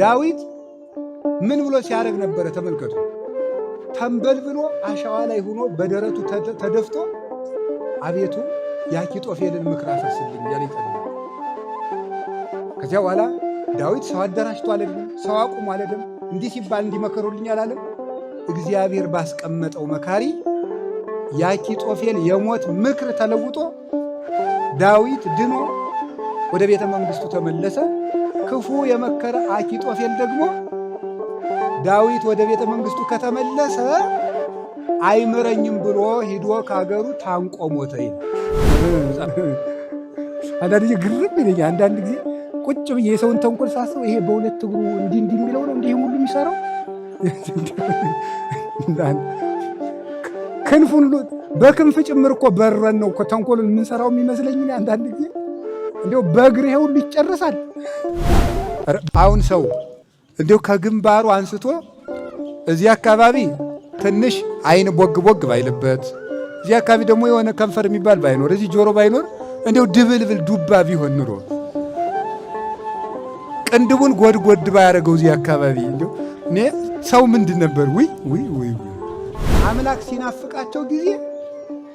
ዳዊት ምን ብሎ ሲያደርግ ነበረ? ተመልከቱ። ተንበልብሎ አሸዋ ላይ ሆኖ በደረቱ ተደፍቶ አቤቱ የአኪጦፌልን ምክር አፍርስልኝ ያለ ይጸልይ። ከዚያ በኋላ ዳዊት ሰው አደራጅቶ አለለም፣ ሰው አቁሞ አለለም፣ እንዲህ ሲባል እንዲመከሩልኝ አላለም። እግዚአብሔር ባስቀመጠው መካሪ የአኪጦፌል የሞት ምክር ተለውጦ ዳዊት ድኖ ወደ ቤተ መንግሥቱ ተመለሰ። ክፉ የመከረ አኪጦፌል ደግሞ ዳዊት ወደ ቤተ መንግሥቱ ከተመለሰ አይምረኝም ብሎ ሂዶ ከሀገሩ ታንቆ ሞተ። አንዳንድ ጊዜ ግርም ይለኛል። አንዳንድ ጊዜ ቁጭ ብዬ የሰውን ተንኮል ሳስበው ይሄ በሁለት እግሩ እንዲህ የሚለው ነው እንዲህ ሁሉ የሚሰራው ክንፉን በክንፍ ጭምር እኮ በረን ነው እኮ ተንኮሉን የምንሰራው የሚመስለኝ አንዳንድ ጊዜ እንዲያው በእግር ይሄ ሁሉ ይጨርሳል። አሁን ሰው እንዲያው ከግንባሩ አንስቶ እዚህ አካባቢ ትንሽ አይን ቦግ ቦግ ባይልበት፣ እዚህ አካባቢ ደግሞ የሆነ ከንፈር የሚባል ባይኖር፣ እዚህ ጆሮ ባይኖር፣ እንዲያው ድብልብል ዱባ ቢሆን ኑሮ ቅንድቡን ጎድጎድ ባያደርገው እዚህ አካባቢ እንዲያው እኔ ሰው ምንድን ነበር? ውይ አምላክ ሲናፍቃቸው ጊዜ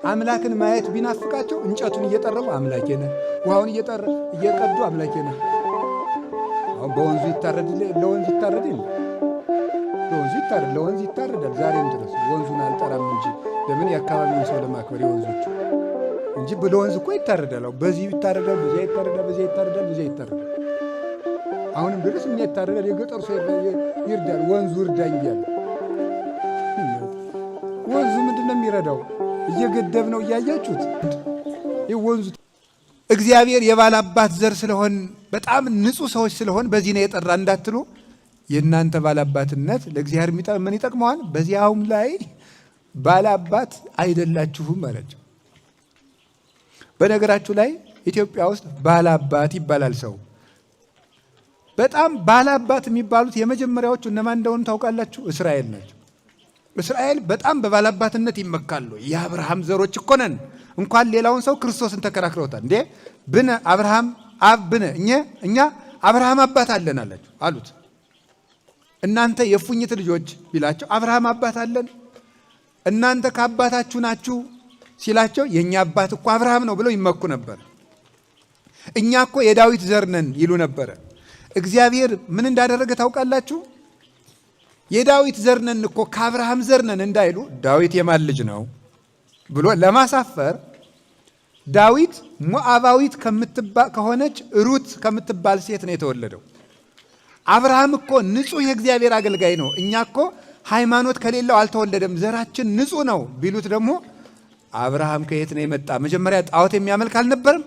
አምላክን ማየት ቢናፍቃቸው እንጨቱን እየጠረቡ አምላኬ ነህ፣ ውሃውን እየቀዱ አምላኬ ነህ። አሁን በወንዙ ይታረድ፣ ለወንዙ ይታረድ፣ ለወንዙ ይታረዳል። ዛሬም ድረስ ወንዙን አልጠራም እንጂ ለምን የአካባቢውን ሰው ለማክበር የወንዞች እንጂ ለወንዝ እኮ ይታረዳል። በዚህ ይታረዳል፣ በዚያ ይታረዳል፣ በዚያ ይታረዳል፣ በዚያ ይታረዳል። አሁንም ድረስ ምን ይታረዳል? የገጠሩ ሰው ይርዳል፣ ወንዙ እርዳኝ እያለ። ወንዙ ምንድን ነው የሚረዳው? እየገደብ ነው እያያችሁት። ይህ ወንዙ እግዚአብሔር የባላባት ዘር ስለሆን በጣም ንጹህ ሰዎች ስለሆን በዚህ ነው የጠራ እንዳትሉ፣ የእናንተ ባላባትነት ለእግዚአብሔር ምን ይጠቅመዋል? በዚያውም ላይ ባላባት አይደላችሁም አላቸው። በነገራችሁ ላይ ኢትዮጵያ ውስጥ ባላባት ይባላል ሰው። በጣም ባላባት የሚባሉት የመጀመሪያዎቹ እነማን እንደሆኑ ታውቃላችሁ? እስራኤል ናቸው። እስራኤል በጣም በባላባትነት ይመካሉ። የአብርሃም ዘሮች እኮ ነን። እንኳን ሌላውን ሰው ክርስቶስን ተከራክረውታል። እንዴ ብነ አብርሃም አብ ብነ እኛ አብርሃም አባት አለን አሉት። እናንተ የፉኝት ልጆች ቢላቸው አብርሃም አባት አለን፣ እናንተ ከአባታችሁ ናችሁ ሲላቸው የእኛ አባት እኮ አብርሃም ነው ብለው ይመኩ ነበር። እኛ እኮ የዳዊት ዘር ነን ይሉ ነበረ። እግዚአብሔር ምን እንዳደረገ ታውቃላችሁ? የዳዊት ዘር ነን እኮ ከአብርሃም ዘር ነን እንዳይሉ ዳዊት የማን ልጅ ነው ብሎ ለማሳፈር ዳዊት ሞዓባዊት ከሆነች ሩት ከምትባል ሴት ነው የተወለደው። አብርሃም እኮ ንጹሕ የእግዚአብሔር አገልጋይ ነው፣ እኛ እኮ ሃይማኖት ከሌለው አልተወለደም፣ ዘራችን ንጹሕ ነው ቢሉት ደግሞ አብርሃም ከየት ነው የመጣ? መጀመሪያ ጣዖት የሚያመልክ አልነበርም?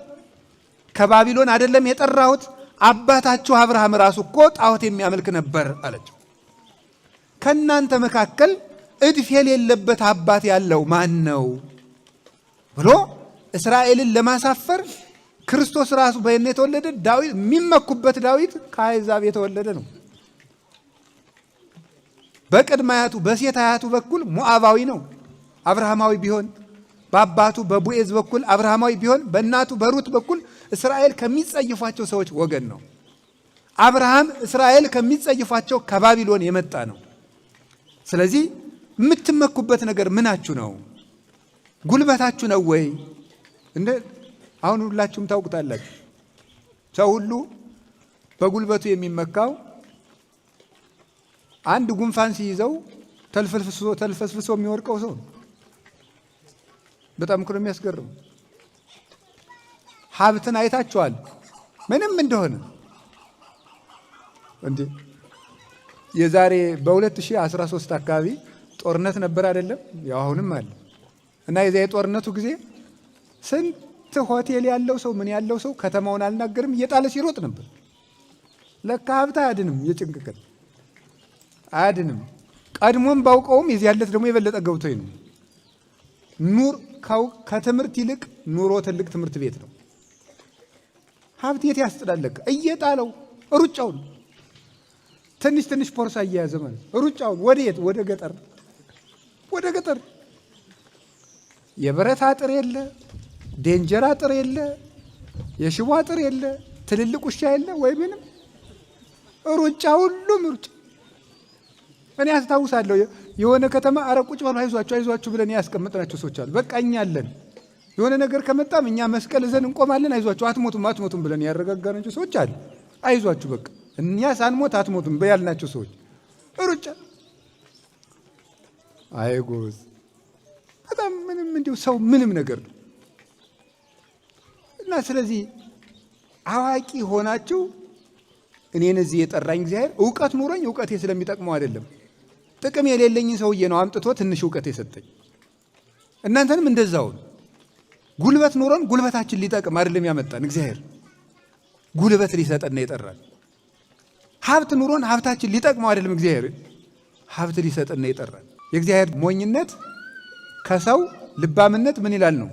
ከባቢሎን አይደለም የጠራሁት? አባታችሁ አብርሃም ራሱ እኮ ጣዖት የሚያመልክ ነበር አለችው። ከእናንተ መካከል እድፍ የሌለበት አባት ያለው ማን ነው ብሎ እስራኤልን ለማሳፈር ክርስቶስ ራሱ በየት ነው የተወለደ? ዳዊት የሚመኩበት ዳዊት ከአሕዛብ የተወለደ ነው። በቅድመ አያቱ በሴት አያቱ በኩል ሞዓባዊ ነው አብርሃማዊ ቢሆን፣ በአባቱ በቡኤዝ በኩል አብርሃማዊ ቢሆን፣ በእናቱ በሩት በኩል እስራኤል ከሚጸይፏቸው ሰዎች ወገን ነው። አብርሃም እስራኤል ከሚጸይፏቸው ከባቢሎን የመጣ ነው። ስለዚህ የምትመኩበት ነገር ምናችሁ ነው? ጉልበታችሁ ነው ወይ? አሁን ሁላችሁም ታውቁታላችሁ። ሰው ሁሉ በጉልበቱ የሚመካው አንድ ጉንፋን ሲይዘው ተልፈስፍሶ የሚወድቀው ሰው ነው። በጣም እኮ ነው የሚያስገርም። ሀብትን አይታችኋል ምንም እንደሆነ እንዴ? የዛሬ በ2013 አካባቢ ጦርነት ነበር አይደለም? ያው አሁንም አለ እና የዚያ የጦርነቱ ጊዜ ስንት ሆቴል ያለው ሰው ምን ያለው ሰው ከተማውን አልናገርም እየጣለ ሲሮጥ ነበር። ለካ ሀብት አያድንም፣ የጭንቅቅል አያድንም። ቀድሞም ባውቀውም የዚህ ያለት ደግሞ የበለጠ ገብቶኝ ነው። ከትምህርት ይልቅ ኑሮ ትልቅ ትምህርት ቤት ነው። ሀብት የት ያስጥላለክ? እየጣለው ሩጫውን ትንሽ ፖርሳ እየያዘ ማለት ሩጫውን ወዴት? ወደ ገጠር። የብረት አጥር የለ፣ ዴንጀር አጥር የለ፣ የሽቦ አጥር የለ፣ ትልልቅ ውሻ የለ ወይ ምንም። ሩጫ፣ ሁሉም ሩጫ። እኔ አስታውሳለሁ የሆነ ከተማ ኧረ ቁጭ በሉ አይዟችሁ ብለን ያስቀመጥናቸው ሰዎች አሉ። በቃ እኛ አለን የሆነ ነገር ከመጣም እኛ መስቀል ይዘን እንቆማለን። አይዟችሁ አትሞቱም ብለን ያረጋጋናቸው ሰዎች አሉ። አይዟችሁ በቃ እኛ ሳንሞት አትሞቱም ያልናቸው ሰዎች ሩጫ። አይ ጎበዝ፣ በጣም ምንም እንዲሁ ሰው ምንም ነገር ነው። እና ስለዚህ አዋቂ ሆናችሁ እኔን እዚህ የጠራኝ እግዚአብሔር እውቀት ኑሮኝ እውቀቴ ስለሚጠቅመው አይደለም። ጥቅም የሌለኝ ሰውዬ ነው አምጥቶ ትንሽ እውቀት የሰጠኝ። እናንተንም እንደዛው ጉልበት ኑሮን ጉልበታችን ሊጠቅም አይደለም ያመጣን እግዚአብሔር፣ ጉልበት ሊሰጠን ነው የጠራን። ሀብት ኑሮን ሀብታችን ሊጠቅመው አይደለም እግዚአብሔር፣ ሀብት ሊሰጠን ነው የጠራን። የእግዚአብሔር ሞኝነት ከሰው ልባምነት ምን ይላል ነው?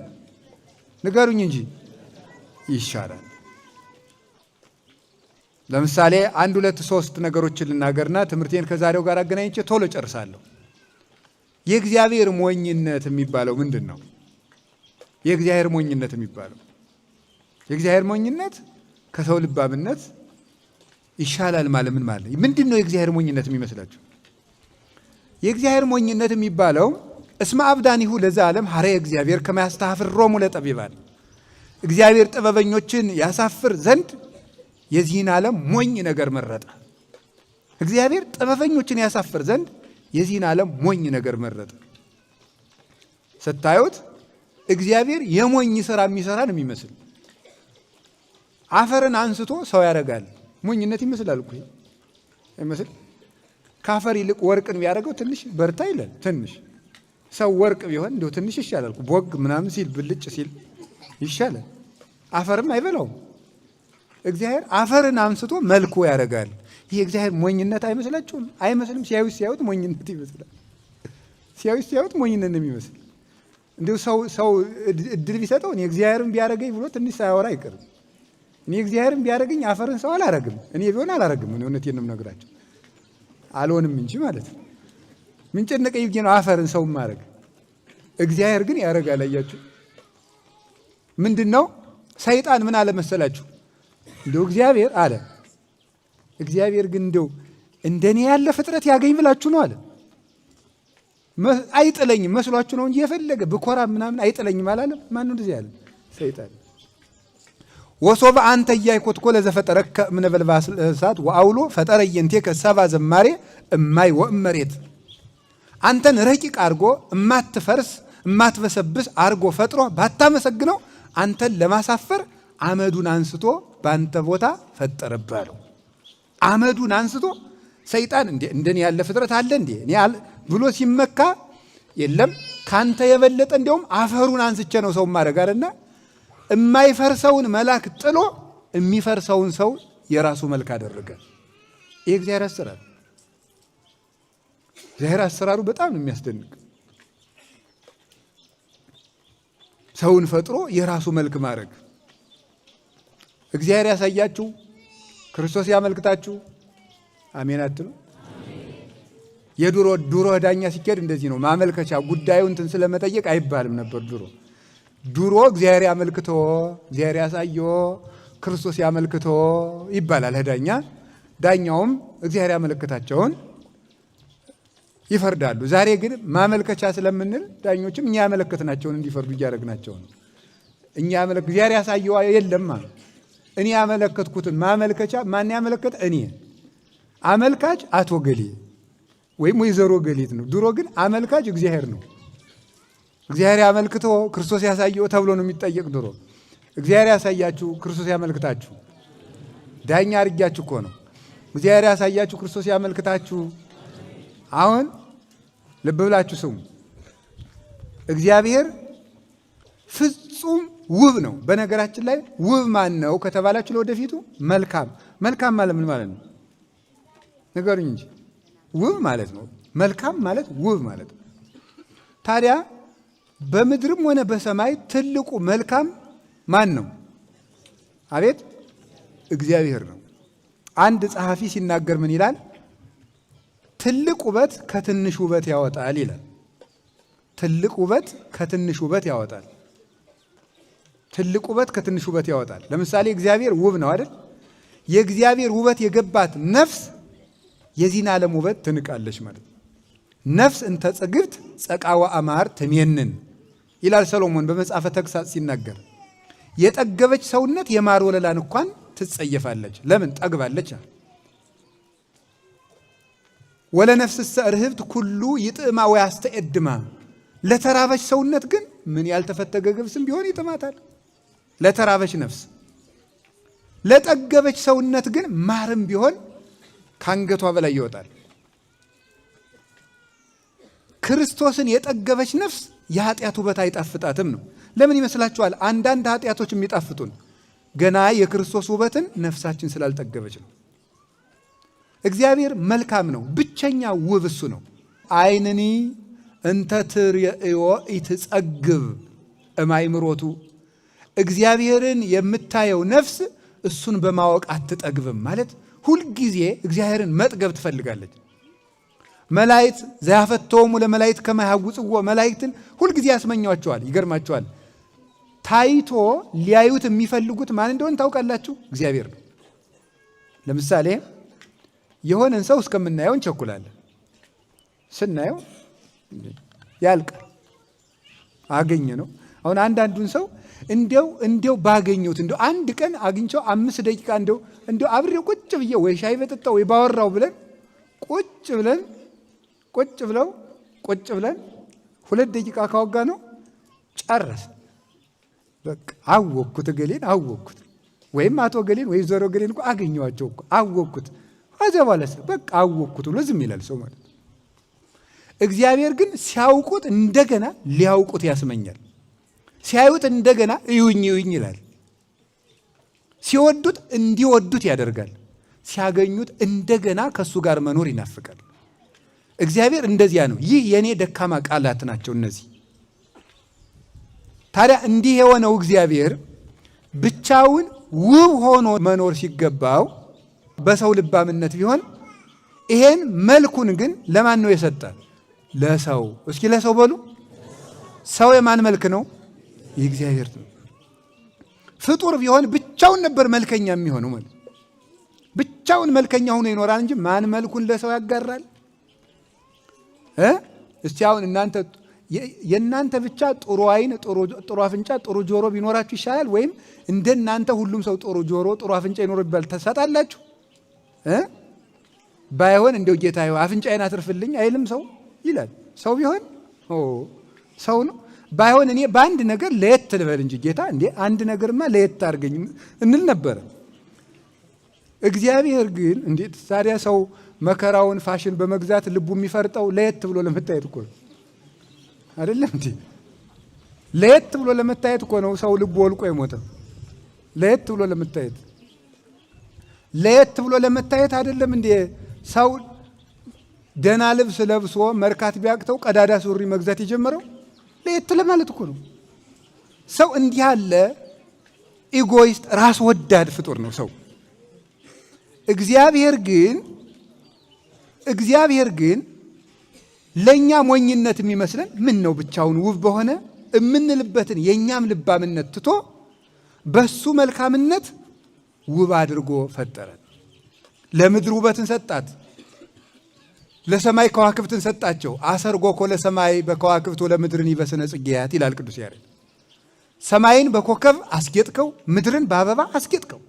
ንገሩኝ እንጂ ይሻላል። ለምሳሌ 1 2 3 ነገሮችን ልናገርና ትምህርቴን ከዛሬው ጋር አገናኝቼ ቶሎ ጨርሳለሁ። የእግዚአብሔር ሞኝነት የሚባለው ምንድን ነው? የእግዚአብሔር ሞኝነት የሚባለው የእግዚአብሔር ሞኝነት ከሰው ልባምነት ይሻላል ማለት ምን ማለት ምንድን ነው? የእግዚአብሔር ሞኝነት የሚመስላችሁ? የእግዚአብሔር ሞኝነት የሚባለው እስመ አብዳኒሁ ለዛ ዓለም ሐረ እግዚአብሔር ከማያስተሐፍሮሙ ለጠቢባን፣ እግዚአብሔር ጥበበኞችን ያሳፍር ዘንድ የዚህን ዓለም ሞኝ ነገር መረጠ። እግዚአብሔር ጥበበኞችን ያሳፍር ዘንድ የዚህን ዓለም ሞኝ ነገር መረጠ። ስታዩት እግዚአብሔር የሞኝ ሥራ የሚሰራ ነው የሚመስል። አፈርን አንስቶ ሰው ያደርጋል። ሞኝነት ይመስላል እኮ ይመስል። ከአፈር ይልቅ ወርቅን ቢያደርገው ትንሽ በርታ ይላል። ትንሽ ሰው ወርቅ ቢሆን እንደው ትንሽ ይሻላል። ቦግ ምናምን ሲል ብልጭ ሲል ይሻላል። አፈርም አይበላውም። እግዚአብሔር አፈርን አንስቶ መልኩ ያደርጋል። ይህ እግዚአብሔር ሞኝነት አይመስላችሁም? አይመስልም? ሲያዩት ሞኝነት ይመስላል። ሲያዩት ሞኝነት ነው የሚመስል። እንዲሁ ሰው እድል ቢሰጠው እኔ እግዚአብሔርን ቢያደርገኝ ብሎ ትንሽ ሳያወራ አይቀርም። እኔ እግዚአብሔርን ቢያደርገኝ አፈርን ሰው አላረግም። እኔ ቢሆን አላረግም። እውነቴን ነው የምነግራቸው። አልሆንም እንጂ ማለት ነው። ምን ጨነቀኝ ብዬ ነው አፈርን ሰው ማድረግ። እግዚአብሔር ግን ያደርጋል። አያችሁ ምንድን ነው? ሰይጣን ምን አለ መሰላችሁ? እንደው እግዚአብሔር አለ እግዚአብሔር ግን እንደው እንደኔ ያለ ፍጥረት ያገኝ ብላችሁ ነው አለ። አይጥለኝም መስሏችሁ ነው እንጂ የፈለገ ብኮራ ምናምን አይጥለኝም አላለም። ማን ነው እንደዚህ ያለ? ሰይጣን። ወሶበ አንተ ኢያኮትኮ ለዘፈጠረከ እምነበልባለ እሳት ወአውሎ ፈጠረ የንቴከ ሰብአ ዘማሬ እማይ ወእመሬት። አንተን ረቂቅ አድርጎ እማትፈርስ እማትበሰብስ አድርጎ ፈጥሮ ባታመሰግነው አንተን ለማሳፈር አመዱን አንስቶ በአንተ ቦታ ፈጠረብህ አለው። አመዱን አንስቶ ሰይጣን እንደኔ ያለ ፍጥረት አለ እንዴ እኔ ብሎ ሲመካ የለም ካንተ የበለጠ እንዲያውም አፈሩን አንስቼ ነው ሰው ማድረግ አለና የማይፈርሰውን መልአክ ጥሎ የሚፈርሰውን ሰው የራሱ መልክ አደረገ። ይሄ እግዚአብሔር አሰራር። እግዚአብሔር አሰራሩ በጣም ነው የሚያስደንቅ። ሰውን ፈጥሮ የራሱ መልክ ማድረግ። እግዚአብሔር ያሳያችሁ፣ ክርስቶስ ያመልክታችሁ። አሜን አትሉ? የድሮ ዳኛ ሲኬድ እንደዚህ ነው። ማመልከቻ ጉዳዩን እንትን ስለመጠየቅ አይባልም ነበር ድሮ እግዚአብሔር ያመልክቶ፣ እግዚአብሔር ያሳዮ፣ ክርስቶስ ያመልክቶ ይባላል ዳኛ። ዳኛውም እግዚአብሔር ያመለክታቸውን ይፈርዳሉ። ዛሬ ግን ማመልከቻ ስለምንል ዳኞችም እኛ ያመለክትናቸውን እንዲፈርዱ እያደረግናቸው ነው። እኛ እግዚአብሔር ያሳየው የለም። እኔ ያመለከትኩትን ማመልከቻ ማን ያመለከተ? እኔ አመልካች አቶ ገሌ ወይም ወይዘሮ ገሌት ነው። ድሮ ግን አመልካች እግዚአብሔር ነው። እግዚአብሔር ያመልክቶ ክርስቶስ ያሳየው ተብሎ ነው የሚጠየቅ ድሮ። እግዚአብሔር ያሳያችሁ ክርስቶስ ያመልክታችሁ። ዳኛ አድርጊያችሁ እኮ ነው። እግዚአብሔር ያሳያችሁ ክርስቶስ ያመልክታችሁ። አሁን ልብ ብላችሁ ስሙ። እግዚአብሔር ፍጹም ውብ ነው። በነገራችን ላይ ውብ ማን ነው ከተባላችሁ ለወደፊቱ መልካም። መልካም ማለት ምን ማለት ነው? ንገሩኝ እንጂ። ውብ ማለት ነው። መልካም ማለት ውብ ማለት ነው። ታዲያ በምድርም ሆነ በሰማይ ትልቁ መልካም ማን ነው? አቤት እግዚአብሔር ነው። አንድ ጸሐፊ ሲናገር ምን ይላል? ትልቅ ውበት ከትንሽ ውበት ያወጣል ይላል። ትልቅ ውበት ከትንሽ ውበት ያወጣል። ትልቅ ውበት ከትንሽ ውበት ያወጣል። ለምሳሌ እግዚአብሔር ውብ ነው አይደል? የእግዚአብሔር ውበት የገባት ነፍስ የዚህን ዓለም ውበት ትንቃለች ማለት ነው። ነፍስ እንተ ጽግብት ጸቃዋ አማር ትሜንን ይላል ሰሎሞን በመጽሐፈ ተግሳጽ ሲናገር። የጠገበች ሰውነት የማር ወለላን እንኳን ትጸየፋለች። ለምን? ጠግባለች። ወለነፍስሰ ርህብት ኩሉ ይጥዕማ ወያስተዕድማ። ለተራበች ሰውነት ግን ምን ያልተፈተገ ገብስም ቢሆን ይጥማታል። ለተራበች ነፍስ። ለጠገበች ሰውነት ግን ማርም ቢሆን ከአንገቷ በላይ ይወጣል። ክርስቶስን የጠገበች ነፍስ የኃጢአት ውበት አይጣፍጣትም ነው። ለምን ይመስላችኋል? አንዳንድ ኃጢአቶች የሚጣፍጡን ገና የክርስቶስ ውበትን ነፍሳችን ስላልጠገበች ነው። እግዚአብሔር መልካም ነው። ብቸኛ ውብ እሱ ነው። አይንኒ እንተ ትርእዮ ኢትጸግብ እማይምሮቱ። እግዚአብሔርን የምታየው ነፍስ እሱን በማወቅ አትጠግብም ማለት ሁልጊዜ እግዚአብሔርን መጥገብ ትፈልጋለች። መላእክት ዘያፈተወሙ ለመላእክት ከመ ያሐውጽዎ፣ መላእክትን ሁልጊዜ ያስመኟቸዋል። ይገርማቸዋል። ታይቶ ሊያዩት የሚፈልጉት ማን እንደሆነ ታውቃላችሁ? እግዚአብሔር ነው። ለምሳሌ የሆነን ሰው እስከምናየው እንቸኩላለን። ስናየው ያልቃል። አገኘ ነው። አሁን አንዳንዱን ሰው እንዲያው ባገኘሁት እንዲያው አንድ ቀን አግኝቸው 5 ደቂቃ እንዲያው አብሬው ቁጭ ብዬ ወይ ሻይ በጠጣው ወይ ባወራው ብለን ቁጭ ብለን 2 ደቂቃ ካወጋ ነው ጨረስ። በቃ አወቅኩት፣ ገሌን አወቅኩት፣ ወይም አቶ ገሌን ወይ ዘሮ ገሌን እኮ አገኘዋቸው እኮ አወቅኩት። ከዚያ በኋላ በቃ አወቅኩት ብሎ ዝም ይላል ሰው ማለት። እግዚአብሔር ግን ሲያውቁት እንደገና ሊያውቁት ያስመኛል። ሲያዩት እንደገና እዩኝ እዩኝ ይላል። ሲወዱት እንዲወዱት ያደርጋል። ሲያገኙት እንደገና ከእሱ ጋር መኖር ይናፍቃል። እግዚአብሔር እንደዚያ ነው። ይህ የእኔ ደካማ ቃላት ናቸው እነዚህ። ታዲያ እንዲህ የሆነው እግዚአብሔር ብቻውን ውብ ሆኖ መኖር ሲገባው በሰው ልባምነት ቢሆን ይሄን መልኩን ግን ለማን ነው የሰጠ? ለሰው። እስኪ ለሰው በሉ። ሰው የማን መልክ ነው? የእግዚአብሔር ነው። ፍጡር ቢሆን ብቻውን ነበር መልከኛ የሚሆነው ማለት ብቻውን መልከኛ ሆኖ ይኖራል እንጂ ማን መልኩን ለሰው ያጋራል? እስቲ አሁን የእናንተ ብቻ ጥሩ አይን፣ ጥሩ አፍንጫ፣ ጥሩ ጆሮ ቢኖራችሁ ይሻላል ወይም እንደናንተ ሁሉም ሰው ጥሩ ጆሮ፣ ጥሩ አፍንጫ ይኖር ቢባል ተሰጣላችሁ? ባይሆን እንደው ጌታ አፍንጫዬን አትርፍልኝ አይልም ሰው ይላል። ሰው ቢሆን ሰው ነው። ባይሆን እኔ በአንድ ነገር ለየት ልበል እንጂ ጌታ እንዴ አንድ ነገርማ ለየት አድርገኝ እንል ነበረ። እግዚአብሔር ግን እንዴት ታዲያ ሰው መከራውን ፋሽን በመግዛት ልቡ የሚፈርጠው ለየት ብሎ ለመታየት እኮ ነው አይደለም እንዴ? ለየት ብሎ ለመታየት እኮ ነው ሰው ልቡ ወልቆ የሞተው። ለየት ብሎ ለመታየት አይደለም እንዴ? ሰው ደህና ልብስ ለብሶ መርካት ቢያቅተው ቀዳዳ ሱሪ መግዛት የጀመረው ለየት ለማለት እኮ ነው። ሰው እንዲህ ያለ ኢጎይስት ራስ ወዳድ ፍጡር ነው ሰው። እግዚአብሔር ግን ለእኛ ሞኝነት የሚመስለን ምን ነው ብቻውን ውብ በሆነ የምንልበትን የእኛም ልባምነት ትቶ በሱ መልካምነት ውብ አድርጎ ፈጠረን። ለምድር ውበትን ሰጣት፣ ለሰማይ ከዋክብትን ሰጣቸው። አሰርጎኮ ለሰማይ በከዋክብት ለምድርን ይበስነ ጽጌያት ይላል ቅዱስ ያሬድ። ሰማይን በኮከብ አስጌጥከው፣ ምድርን በአበባ አስጌጥከው።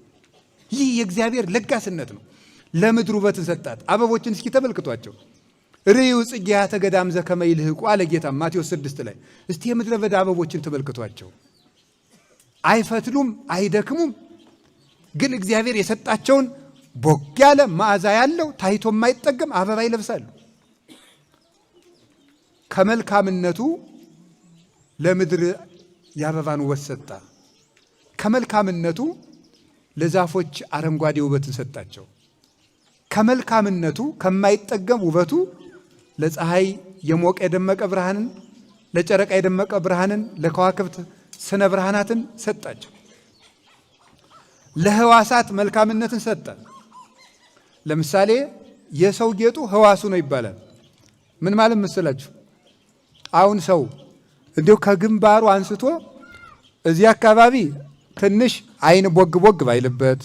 ይህ የእግዚአብሔር ለጋስነት ነው። ለምድር ውበትን ሰጣት። አበቦችን እስኪ ተመልክቷቸው። ርእዩ ጽጌያተ ገዳም ዘከመ ይልህቁ አለ ጌታ ማቴዎስ 6 ላይ። እስቲ የምድረ በዳ አበቦችን ተመልክቷቸው። አይፈትሉም፣ አይደክሙም፣ ግን እግዚአብሔር የሰጣቸውን ቦግ ያለ መዓዛ ያለው ታይቶ የማይጠገም አበባ ይለብሳሉ። ከመልካምነቱ ለምድር የአበባን ውበት ሰጣ። ከመልካምነቱ ለዛፎች አረንጓዴ ውበትን ሰጣቸው። ከመልካምነቱ ከማይጠገም ውበቱ ለፀሐይ የሞቀ የደመቀ ብርሃንን፣ ለጨረቃ የደመቀ ብርሃንን፣ ለከዋክብት ስነ ብርሃናትን ሰጣቸው። ለህዋሳት መልካምነትን ሰጠ። ለምሳሌ የሰው ጌጡ ህዋሱ ነው ይባላል። ምን ማለት መሰላችሁ? አሁን ሰው እንዲሁ ከግንባሩ አንስቶ እዚህ አካባቢ ትንሽ አይን ቦግ ቦግ ባይልበት፣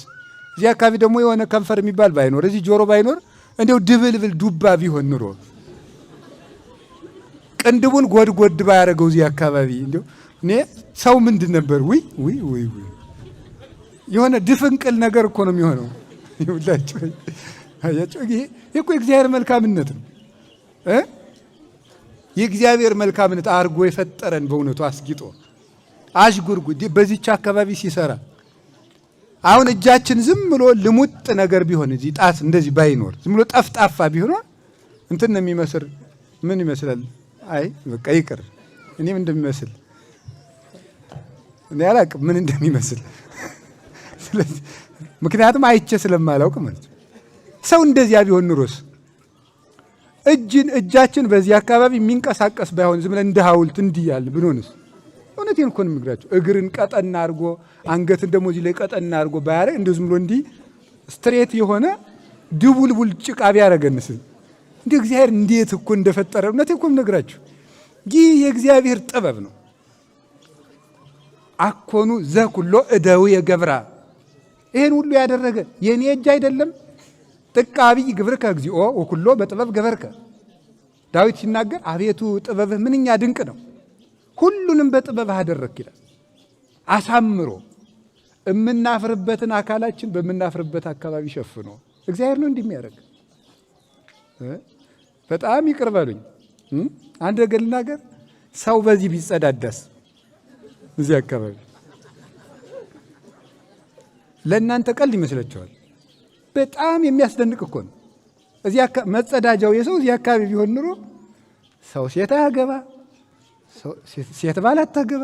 እዚህ አካባቢ ደግሞ የሆነ ከንፈር የሚባል ባይኖር እዚህ ጆሮ ባይኖር እንደው ድብልብል ዱባ ቢሆን ኑሮ ቅንድቡን ጎድጎድ ባያደርገው እዚህ አካባቢ እንደው እኔ ሰው ምንድን ነበር? ውይ የሆነ ድፍንቅል ነገር እኮ ነው የሚሆነው። ይውላችሁ ይሄ እኮ የእግዚአብሔር መልካምነት ነው። የእግዚአብሔር መልካምነት አርጎ የፈጠረን በእውነቱ አስጊጦ አሽጉርጉድ በዚህች አካባቢ ሲሰራ አሁን እጃችን ዝም ብሎ ልሙጥ ነገር ቢሆን እዚህ ጣት እንደዚህ ባይኖር ዝም ብሎ ጠፍጣፋ ቢሆን እንትን ነው የሚመስል። ምን ይመስላል? አይ በቃ ይቅር። እኔም እንደሚመስል እኔ አላቅም ምን እንደሚመስል። ስለዚህ ምክንያቱም አይቼ ስለማላውቅ ማለት ነው። ሰው እንደዚያ ቢሆን ኑሮስ እጃችን በዚህ አካባቢ የሚንቀሳቀስ ባይሆን ዝም ብለን እንደ ሐውልት እንዲህ ያለ ብንሆንስ? እውነቴን እኮ ነው የምነግራቸው። እግርን ቀጠና አድርጎ አንገትን ደግሞ እዚህ ላይ ቀጠና አድርጎ ባያረግ እንደው ዝም ብሎ እንዲህ ስትሬት የሆነ ድቡልቡል ጭቃ ቢያረገንስ? እንደ እግዚአብሔር እንዴት እኮ እንደፈጠረ እውነቴን እኮ የምነግራቸው። ይህ የእግዚአብሔር ጥበብ ነው። አኮኑ ዘኩሎ እደው የገብራ ይሄን ሁሉ ያደረገ የኔ እጅ አይደለም? ጥቀ አብይ ግብርከ እግዚኦ ወኩሎ በጥበብ ገበርከ። ዳዊት ሲናገር አቤቱ ጥበብህ ምንኛ ድንቅ ነው፣ ሁሉንም በጥበብህ አደረክ ይላል። አሳምሮ የምናፍርበትን አካላችን በምናፍርበት አካባቢ ሸፍኖ እግዚአብሔር ነው እንዲህ የሚያደርግ። በጣም ይቅር በሉኝ አንድ ነገር ልናገር። ሰው በዚህ ቢጸዳዳስ እዚህ አካባቢ ለእናንተ ቀልድ ይመስላችኋል? በጣም የሚያስደንቅ እኮ ነው። እዚያ መጸዳጃው የሰው እዚህ አካባቢ ቢሆን ኑሮ ሰው ሴት አያገባ፣ ሴት ባል አታገባ፣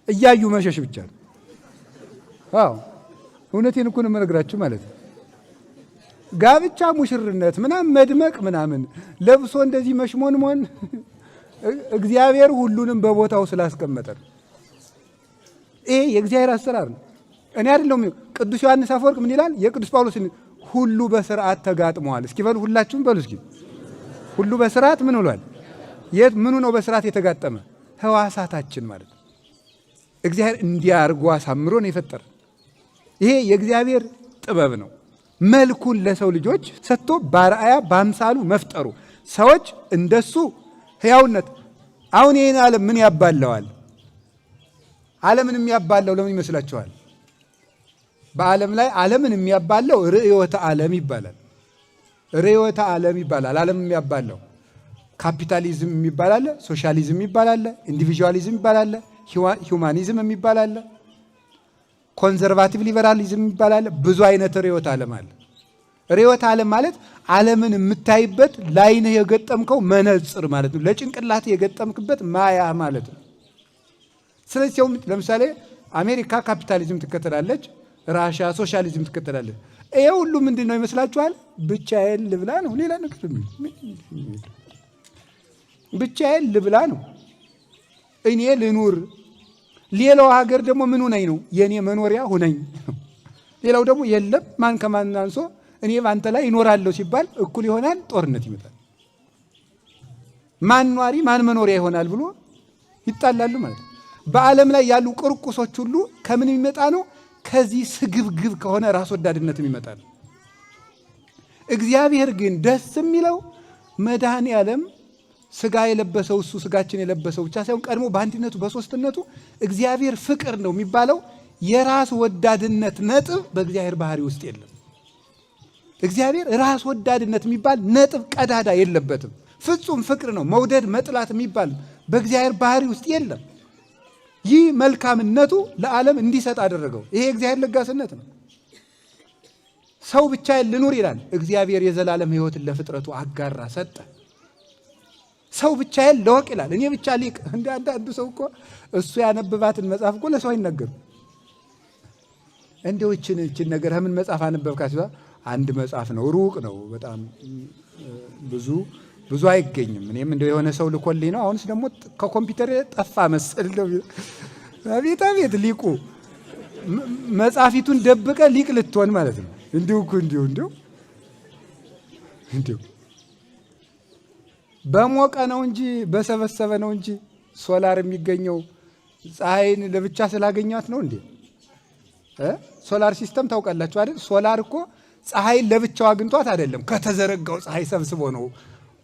እያዩ መሸሽ ብቻ ነው። አዎ እውነቴን እኮ ነው የምነግራችሁ ማለት ነው። ጋብቻ ሙሽርነት ምናምን መድመቅ ምናምን ለብሶ እንደዚህ መሽሞንሞን እግዚአብሔር ሁሉንም በቦታው ስላስቀመጠ ነው። ይሄ የእግዚአብሔር አሰራር ነው። እኔ አይደለም። ቅዱስ ዮሐንስ አፈወርቅ ምን ይላል? የቅዱስ ጳውሎስ ሁሉ በስርዓት ተጋጥመዋል። እስኪ በሉ ሁላችሁም በሉ እስኪ ሁሉ በስርዓት ምን ብሏል? ምኑ ነው በስርዓት የተጋጠመ? ህዋሳታችን ማለት ነው። እግዚአብሔር እንዲያርጎ አሳምሮ ነው የፈጠረ። ይሄ የእግዚአብሔር ጥበብ ነው። መልኩን ለሰው ልጆች ሰጥቶ በአርአያ በአምሳሉ መፍጠሩ ሰዎች እንደሱ ህያውነት። አሁን ይህን ዓለም ምን ያባለዋል? ዓለምን የሚያባለው ለምን ይመስላችኋል? በዓለም ላይ ዓለምን የሚያባለው ርዕዮተ ዓለም ይባላል። ርዕዮተ ዓለም ይባላል። ዓለም የሚያባለው ካፒታሊዝም የሚባል አለ፣ ሶሻሊዝም የሚባል አለ፣ ኢንዲቪዥዋሊዝም የሚባል አለ፣ ሂውማኒዝም የሚባል አለ፣ ኮንዘርቫቲቭ ሊበራሊዝም የሚባል አለ። ብዙ አይነት ርዕዮተ ዓለም አለ። ርዕዮተ ዓለም ማለት ዓለምን የምታይበት ላይንህ የገጠምከው መነጽር ማለት ነው። ለጭንቅላት የገጠምክበት ማያ ማለት ነው። ስለዚህ ለምሳሌ አሜሪካ ካፒታሊዝም ትከተላለች፣ ራሻ ሶሻሊዝም ትከተላለች። ይሄ ሁሉ ምንድን ነው ይመስላችኋል? ብቻዬን ልብላ ነው። ሌላ ነገር ብቻዬን ልብላ ነው። እኔ ልኑር። ሌላው ሀገር ደግሞ ምን ሁነኝ ነው? የኔ መኖሪያ ሁነኝ። ሌላው ደግሞ የለም ማን ከማን አንሶ እኔ ባንተ ላይ ይኖራለሁ ሲባል እኩል ይሆናል፣ ጦርነት ይመጣል። ማን ኗሪ ማን መኖሪያ ይሆናል ብሎ ይጣላሉ ማለት ነው። በዓለም ላይ ያሉ ቁርቁሶች ሁሉ ከምን የሚመጣ ነው? ከዚህ ስግብግብ ከሆነ ራስ ወዳድነት የሚመጣ ነው። እግዚአብሔር ግን ደስ የሚለው መድኃኔ ዓለም ስጋ የለበሰው እሱ ስጋችን የለበሰው ብቻ ሳይሆን ቀድሞ በአንድነቱ በሶስትነቱ እግዚአብሔር ፍቅር ነው የሚባለው የራስ ወዳድነት ነጥብ በእግዚአብሔር ባህሪ ውስጥ የለም። እግዚአብሔር ራስ ወዳድነት የሚባል ነጥብ ቀዳዳ የለበትም። ፍጹም ፍቅር ነው። መውደድ መጥላት የሚባል በእግዚአብሔር ባህሪ ውስጥ የለም። ይህ መልካምነቱ ለዓለም እንዲሰጥ አደረገው። ይሄ እግዚአብሔር ለጋስነት ነው። ሰው ብቻዬን ልኑር ይላል። እግዚአብሔር የዘላለም ሕይወትን ለፍጥረቱ አጋራ ሰጠ። ሰው ብቻዬን ልወቅ ይላል። እኔ ብቻ ሊቅ። እንደ አንዳንዱ ሰው እኮ እሱ ያነበባትን መጽሐፍ እኮ ለሰው አይነገርም። እንደው እችን ነገር ምን መጽሐፍ አነበብካት? አንድ መጽሐፍ ነው፣ ሩቅ ነው በጣም ብዙ አይገኝም። እኔም እንደው የሆነ ሰው ልኮልኝ ነው። አሁንስ ደግሞ ከኮምፒውተር ጠፋ መሰል። አቤት አቤት ሊቁ መጽሐፊቱን ደብቀ ሊቅ ልትሆን ማለት ነው። እንዲሁ በሞቀ ነው እንጂ በሰበሰበ ነው እንጂ ሶላር የሚገኘው ፀሐይን ለብቻ ስላገኛት ነው እንዴ? ሶላር ሲስተም ታውቃላችሁ አይደል? ሶላር እኮ ፀሐይን ለብቻው አግኝቷት አይደለም፣ ከተዘረጋው ፀሐይ ሰብስቦ ነው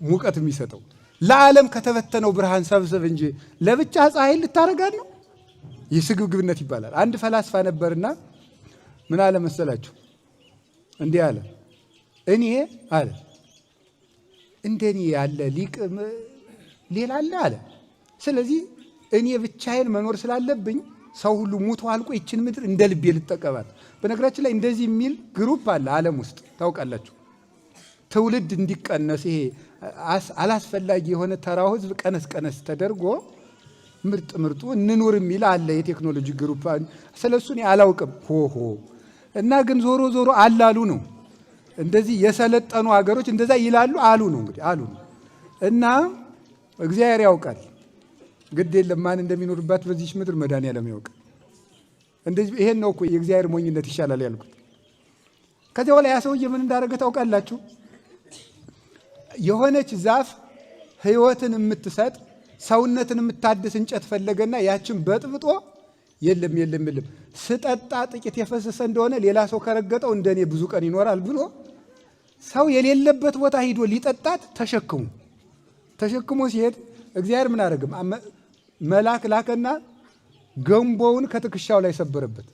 ሙቀት የሚሰጠው። ለዓለም ከተበተነው ብርሃን ሰብስብ እንጂ ለብቻ ፀሐይን ልታረጋት ነው? ይህ ስግብግብነት ይባላል። አንድ ፈላስፋ ነበርና ምን አለ መሰላችሁ? እንዲህ አለ፣ እኔ አለ እንደኔ ያለ ሊቅ ሌላ አለ አለ። ስለዚህ እኔ ብቻዬን መኖር ስላለብኝ ሰው ሁሉ ሙቶ አልቆ ይችን ምድር እንደ ልቤ ልጠቀማት። በነገራችን ላይ እንደዚህ የሚል ግሩፕ አለ ዓለም ውስጥ ታውቃላችሁ። ትውልድ እንዲቀነስ ይሄ አላስፈላጊ የሆነ ተራው ህዝብ ቀነስ ቀነስ ተደርጎ ምርጥ ምርጡ እንኑር የሚል አለ የቴክኖሎጂ ግሩፕ። ስለሱ እኔ አላውቅም ሆሆ እና ግን ዞሮ ዞሮ አላሉ ነው። እንደዚህ የሰለጠኑ ሀገሮች እንደዛ ይላሉ አሉ ነው እንግዲህ አሉ ነው። እና እግዚአብሔር ያውቃል። ግድ የለም ማን እንደሚኖርባት በዚህች ምድር መድኃኒዓለም ያውቃል። እንደዚህ ይሄን ነው እኮ የእግዚአብሔር ሞኝነት ይሻላል ያልኩት። ከዚያ በኋላ ያ ሰውዬ ምን እንዳደረገ ታውቃላችሁ? የሆነች ዛፍ ህይወትን የምትሰጥ ሰውነትን የምታድስ እንጨት ፈለገና ያችን በጥብጦ የለም የለም የለም ስጠጣ ጥቂት የፈሰሰ እንደሆነ ሌላ ሰው ከረገጠው እንደኔ ብዙ ቀን ይኖራል ብሎ ሰው የሌለበት ቦታ ሂዶ ሊጠጣት ተሸክሞ ሲሄድ እግዚአብሔር ምን አደረገም? መልአክ ላከና ገንቦውን ከትከሻው ላይ ሰበረበት።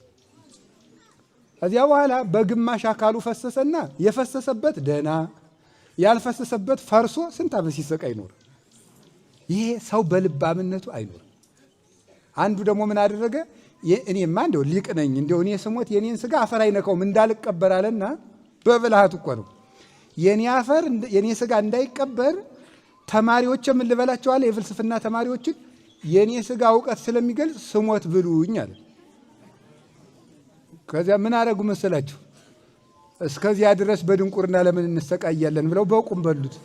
ከዚያ በኋላ በግማሽ አካሉ ፈሰሰና የፈሰሰበት ደህና ያልፈሰሰበት ፈርሶ ስንት ዓመት ሲሰቃይ ይኖር። ይሄ ሰው በልባምነቱ አይኖር። አንዱ ደግሞ ምን አደረገ? እኔማ እንደው ሊቅ ነኝ እንደው እኔ ስሞት የኔን ስጋ አፈር አይነካውም እንዳልቀበር አለና በብልሃቱ እኮ ነው የኔ ስጋ እንዳይቀበር ተማሪዎች ምን ልበላቸዋለሁ? የፍልስፍና ተማሪዎችን የኔ ስጋ እውቀት ስለሚገልጽ ስሞት ብሉኝ አለ። ከዚያ ምን አደረጉ መሰላችሁ? እስከዚያ ድረስ በድንቁርና ለምን እንሰቃያለን ብለው በቁም በሉት።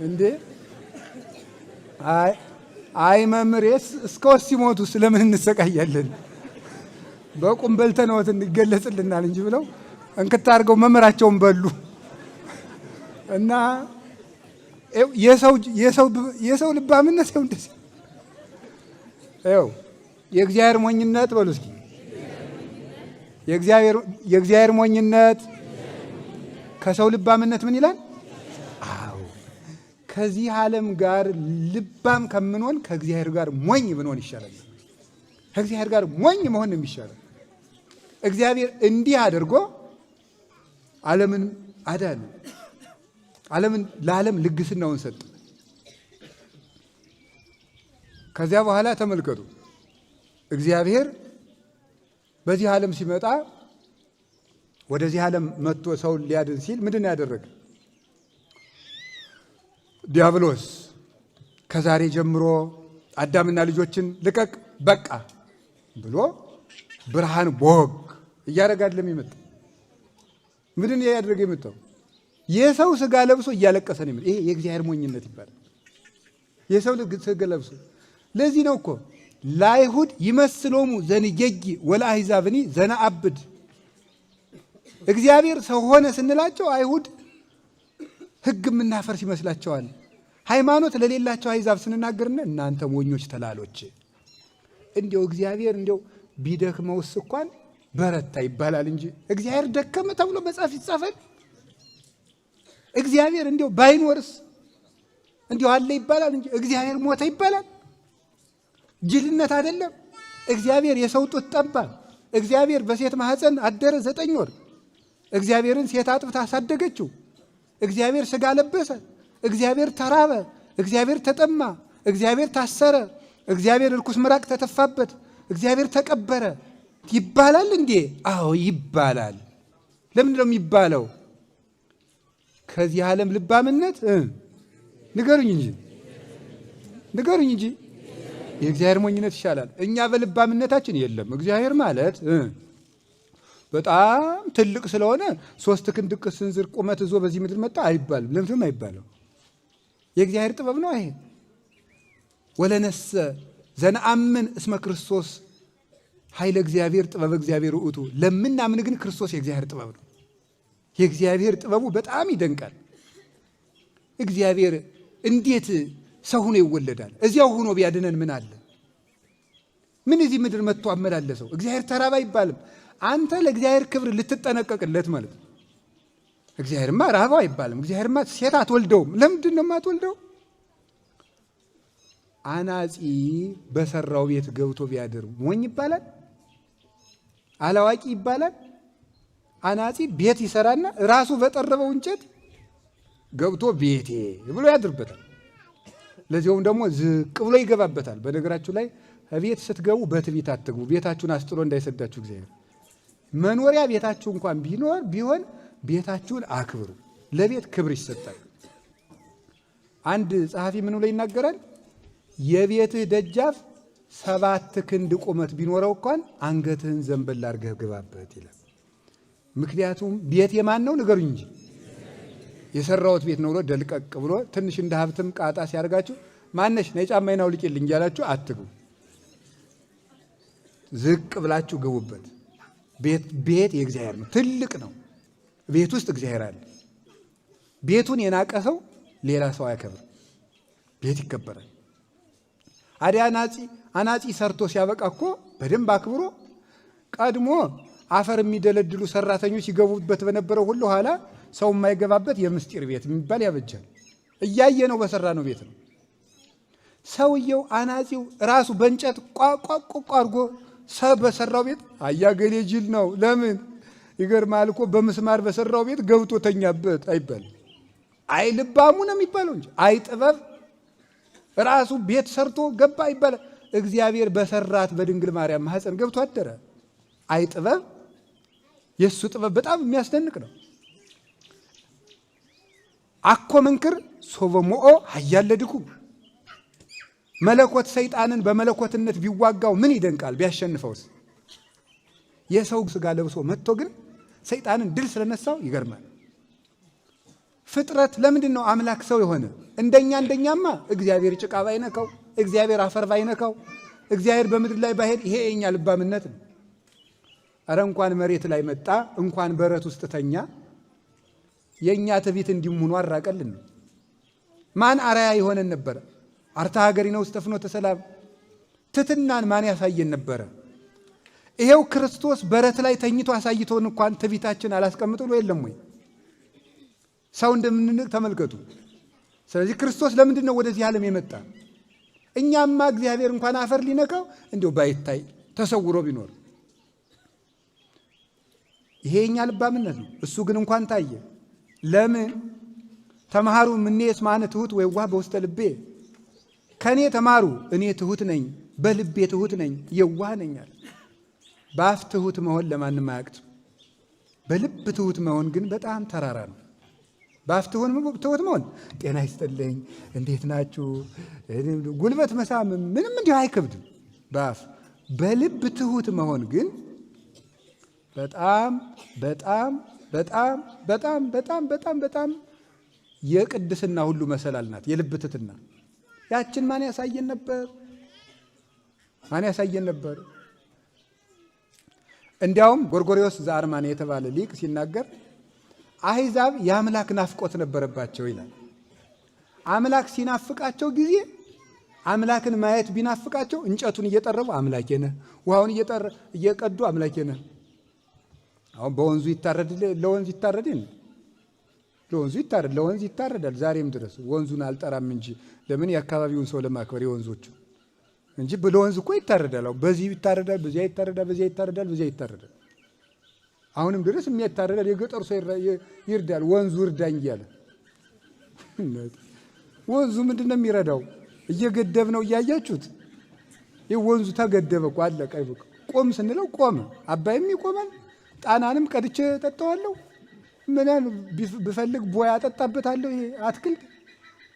እንዴ አይ መምሬስ እስከወስ ሲሞቱ ስለምን እንሰቃያለን? በቁም በልተነውት እንገለጽልናል እንጂ ብለው እንክት አድርገው መምህራቸውን በሉ። እና የሰው ልባምነት ይኸው እንደዚህ ይኸው የእግዚአብሔር ሞኝነት በሉ እስኪ። የእግዚአብሔር ሞኝነት ከሰው ልባምነት ምን ይላል? አዎ ከዚህ ዓለም ጋር ልባም ከምንሆን ከእግዚአብሔር ጋር ሞኝ ብንሆን ይሻላል። ከእግዚአብሔር ጋር ሞኝ መሆን ነው የሚሻለው። እግዚአብሔር እንዲህ አድርጎ ዓለምን አዳነ። ለዓለም ልግስናውን ሰጠ። ከዚያ በኋላ ተመልከቱ፣ እግዚአብሔር በዚህ ዓለም ሲመጣ ወደዚህ ዓለም መጥቶ ሰውን ሊያድን ሲል ምንድን ያደረገ? ዲያብሎስ ከዛሬ ጀምሮ አዳምና ልጆችን ልቀቅ በቃ ብሎ ብርሃን ቦግ እያደረጋል ለሚመጣ ምንድን ያደረገ የመጣው? የሰው ስጋ ለብሶ እያለቀሰ ነው። ይሄ የእግዚአብሔር ሞኝነት ይባላል። የሰው ስጋ ለብሶ። ለዚህ ነው እኮ ለአይሁድ ይመስሎሙ ዘንጌጊ ወለአሕዛብኒ ዘነአብድ። እግዚአብሔር ሰው ሆነ ስንላቸው አይሁድ ሕግ የምናፈርስ ይመስላቸዋል። ሃይማኖት ለሌላቸው አሕዛብ ስንናገርና እናንተ ሞኞች ተላሎች፣ እንዲያው እግዚአብሔር እንዲያው ቢደክመውስ እንኳን በረታ ይባላል እንጂ እግዚአብሔር ደከመ ተብሎ መጽሐፍ ይጻፋል? እግዚአብሔር እንዲያው ባይኖርስ እንዲያው አለ ይባላል እንጂ እግዚአብሔር ሞተ ይባላል? ጅልነት አይደለም? እግዚአብሔር የሰው ጡት ጠባ። እግዚአብሔር በሴት ማህፀን አደረ 9 ወር። እግዚአብሔርን ሴት አጥብታ አሳደገችው። እግዚአብሔር ስጋ ለበሰ። እግዚአብሔር ተራበ። እግዚአብሔር ተጠማ። እግዚአብሔር ታሰረ። እግዚአብሔር እርኩስ ምራቅ ተተፋበት። እግዚአብሔር ተቀበረ ይባላል እንዴ? አዎ ይባላል። ለምንድን ነው የሚባለው? ከዚህ ዓለም ልባምነት ንገሩኝ እንጂ የእግዚአብሔር ሞኝነት ይሻላል። እኛ በልባምነታችን የለም እግዚአብሔር ማለት በጣም ትልቅ ስለሆነ 3 ክንድ ስንዝር ቁመት ይዞ በዚህ ምድር መጣ አይባልም። ለምንም አይባለው። የእግዚአብሔር ጥበብ ነው ይሄ። ወለነሰ ዘነአምን እስመ ክርስቶስ ኃይለ እግዚአብሔር ጥበብ እግዚአብሔር ውእቱ። ለምናምን ግን ክርስቶስ የእግዚአብሔር ጥበብ ነው። የእግዚአብሔር ጥበቡ በጣም ይደንቃል። እግዚአብሔር እንዴት ሰው ሆኖ ይወለዳል። እዚያው ሆኖ ቢያድነን ምን አለ? ምን እዚህ ምድር መጥቶ አመላለሰው? እግዚአብሔር ተራባ አይባልም። አንተ ለእግዚአብሔር ክብር ልትጠነቀቅለት ማለት ነው። እግዚአብሔርማ ራባው አይባልም። እግዚአብሔርማ ሴት አትወልደውም። ለምንድን ነው የማትወልደው? አናጺ በሰራው ቤት ገብቶ ቢያድር ሞኝ ይባላል? አላዋቂ ይባላል? አናጺ ቤት ይሰራና ራሱ በጠረበው እንጨት ገብቶ ቤቴ ብሎ ያድርበታል። ለዚያውም ደግሞ ዝቅ ብሎ ይገባበታል። በነገራችሁ ላይ ቤት ስትገቡ በትዕቢት አትግቡ። ቤታችሁን አስጥሎ እንዳይሰዳችሁ እግዚአብሔር። መኖሪያ ቤታችሁ እንኳን ቢሆን ቤታችሁን አክብሩ። ለቤት ክብር ይሰጣል። አንድ ጸሐፊ ምን ብሎ ይናገራል? የቤትህ ደጃፍ 7 ክንድ ቁመት ቢኖረው እንኳን አንገትህን ዘንበል አድርገህ ግባበት ይላል። ምክንያቱም ቤት የማን ነው ንገሩኝ እንጂ የሰራሁት ቤት ነው ብሎ ደልቀቅ ብሎ ትንሽ እንደ ሀብትም ቃጣ ሲያርጋችሁ ማነሽ ነይ ጫማዬን አውልቂልኝ እያላችሁ አትግቡ። ዝቅ ብላችሁ ግቡበት። ቤት የእግዚአብሔር ነው፣ ትልቅ ነው። ቤት ውስጥ እግዚአብሔር አለ። ቤቱን የናቀ ሰው ሌላ ሰው አያከብር። ቤት ይከበራል። አዲያ አናጺ ሰርቶ ሲያበቃ እኮ በደንብ አክብሮ ቀድሞ አፈር የሚደለድሉ ሰራተኞች ሲገቡበት በነበረው ሁሉ ኋላ ሰው የማይገባበት የምስጢር ቤት የሚባል ያበጃል። እያየ ነው በሰራ ነው ቤት ነው። ሰውየው አናጺው ራሱ በእንጨት ቋቋቋ አድርጎ ሰው በሰራው ቤት አያገሌ ጅል ነው። ለምን ይገርማል እኮ በምስማር በሰራው ቤት ገብቶ ተኛበት አይባልም። አይ ልባሙ ነው የሚባለው እንጂ አይ ጥበብ ራሱ ቤት ሰርቶ ገባ ይባላል። እግዚአብሔር በሰራት በድንግል ማርያም ማህፀን ገብቶ አደረ። አይ ጥበብ፣ የእሱ ጥበብ በጣም የሚያስደንቅ ነው። አኮ መንክር ሶበሞኦ ሀያለድኩ መለኮት ሰይጣንን በመለኮትነት ቢዋጋው ምን ይደንቃል? ቢያሸንፈውስ? የሰው ስጋ ለብሶ መጥቶ ግን ሰይጣንን ድል ስለነሳው ይገርማል። ፍጥረት ለምንድን ነው አምላክ ሰው የሆነ? እንደኛማ እግዚአብሔር ጭቃ ባይነካው፣ እግዚአብሔር አፈር ባይነካው፣ እግዚአብሔር በምድር ላይ ባይሄድ ይሄ የኛ ልባምነት ነው። አረ እንኳን መሬት ላይ መጣ እንኳን በረት ውስጥ ተኛ የኛ ትዕቢት እንዲሙኑ አራቀልን ነው። ማን አራያ የሆነን ነበረ? አርታ ሀገሪነ ውስተ ፍኖተ ሰላም ትትናን ማን ያሳየን ነበረ? ይሄው ክርስቶስ በረት ላይ ተኝቶ አሳይቶን እንኳን ትዕቢታችን አላስቀምጥ ብሎ የለም ወይ? ሰው እንደምንንቅ ተመልከቱ። ስለዚህ ክርስቶስ ለምንድን ነው ወደዚህ ዓለም የመጣ? እኛማ እግዚአብሔር እንኳን አፈር ሊነካው እንዲሁ ባይታይ ተሰውሮ ቢኖር ይሄ የኛ ልባምነት ነው። እሱ ግን እንኳን ታየ። ለምን ተማሩ እምኔ እስመ አነ ትሑት ወየዋህ በውስተ ልቤ፣ ከኔ ተማሩ እኔ ትሑት ነኝ በልቤ ትሑት ነኝ የዋህ ነኝ አለ። በአፍ ትሑት መሆን ለማንም አያቅትም። በልብ ትሑት መሆን ግን በጣም ተራራ ነው። በአፍ ትሑት መሆን ጤና ይስጥልኝ እንዴት ናችሁ ጉልበት መሳም ምንም እንዲሁ አይከብድም በአፍ። በልብ ትሑት መሆን ግን በጣም በጣም በጣም በጣም በጣም በጣም በጣም የቅድስና ሁሉ መሰላል ናት የልብ ትሕትና። ያችን ማን ያሳየን ነበር? ማን ያሳየን ነበር? እንዲያውም ጎርጎርዮስ ዘአርማንያ የተባለ ሊቅ ሲናገር አሕዛብ የአምላክ ናፍቆት ነበረባቸው ይላል። አምላክ ሲናፍቃቸው ጊዜ አምላክን ማየት ቢናፍቃቸው እንጨቱን እየጠረቡ አምላኬ ነህ፣ ውሃውን እየቀዱ አምላኬ ነህ። አሁን በወንዙ ይታረድ ለወንዝ ይታረድ ለወንዙ ይታረድ ለወንዝ ይታረዳል ዛሬም ድረስ። ወንዙን አልጠራም እንጂ ለምን የአካባቢውን ሰው ለማክበር የወንዞቹ እንጂ ለወንዝ እኮ ይታረዳል። በዚህ ይታረዳል፣ በዚያ ይታረዳል፣ በዚያ ይታረዳል፣ በዚያ ይታረዳል። አሁንም ድረስ የሚያታረዳል። የገጠሩ ሰው ይርዳል፣ ወንዙ እርዳኝ እያለ። ወንዙ ምንድን ነው የሚረዳው? እየገደብ ነው እያያችሁት። ይህ ወንዙ ተገደበ እኮ አለቀ። ቆም ስንለው ቆመ። አባይም ይቆማል። ጣናንም ቀድቼ ጠጣዋለሁ። ምናን ብፈልግ ቦያ አጠጣበታለሁ። ይሄ አትክልት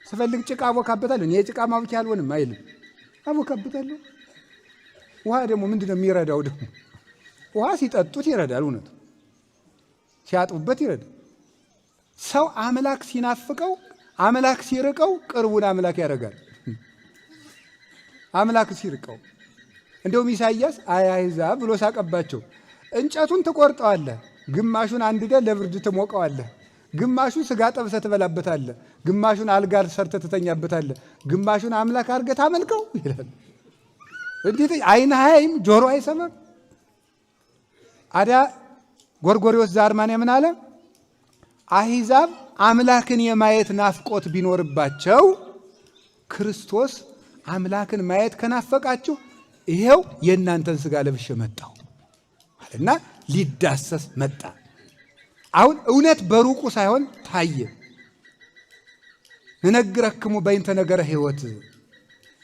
ስፈልግ ጭቃ አቦካበታለሁ። እኔ የጭቃ ማቡኪያ አልሆንም አይልም፣ አቦካበታለሁ። ውሃ ደግሞ ምንድን ነው የሚረዳው? ደግሞ ውሃ ሲጠጡት ይረዳል። እውነት ሲያጥቡበት ይረዳል። ሰው አምላክ ሲናፍቀው አምላክ ሲርቀው ቅርቡን አምላክ ያደርጋል። አምላክ ሲርቀው እንደውም ኢሳይያስ አሕዛብ ብሎ ሳቀባቸው። እንጨቱን ትቆርጠዋለህ፣ ግማሹን አንድደህ ለብርድ ትሞቀዋለህ፣ ግማሹን ስጋ ጠብሰህ ትበላበታለህ፣ ግማሹን አልጋ ሰርተህ ትተኛበታለህ፣ ግማሹን አምላክ አድርገህ ታመልከው ይላል። እንዴት ዓይንህ አያይም ጆሮ አይሰማም? አዲያ ጎርጎርዮስ ዘአርማንያ ምን አለ? አሕዛብ አምላክን የማየት ናፍቆት ቢኖርባቸው ክርስቶስ አምላክን ማየት ከናፈቃችሁ ይሄው የእናንተን ስጋ ለብሼ መጣሁ አለና ሊዳሰስ መጣ። አሁን እውነት በሩቁ ሳይሆን ታየ። እንነግረክሙ በይንተ ነገረ ሕይወት፣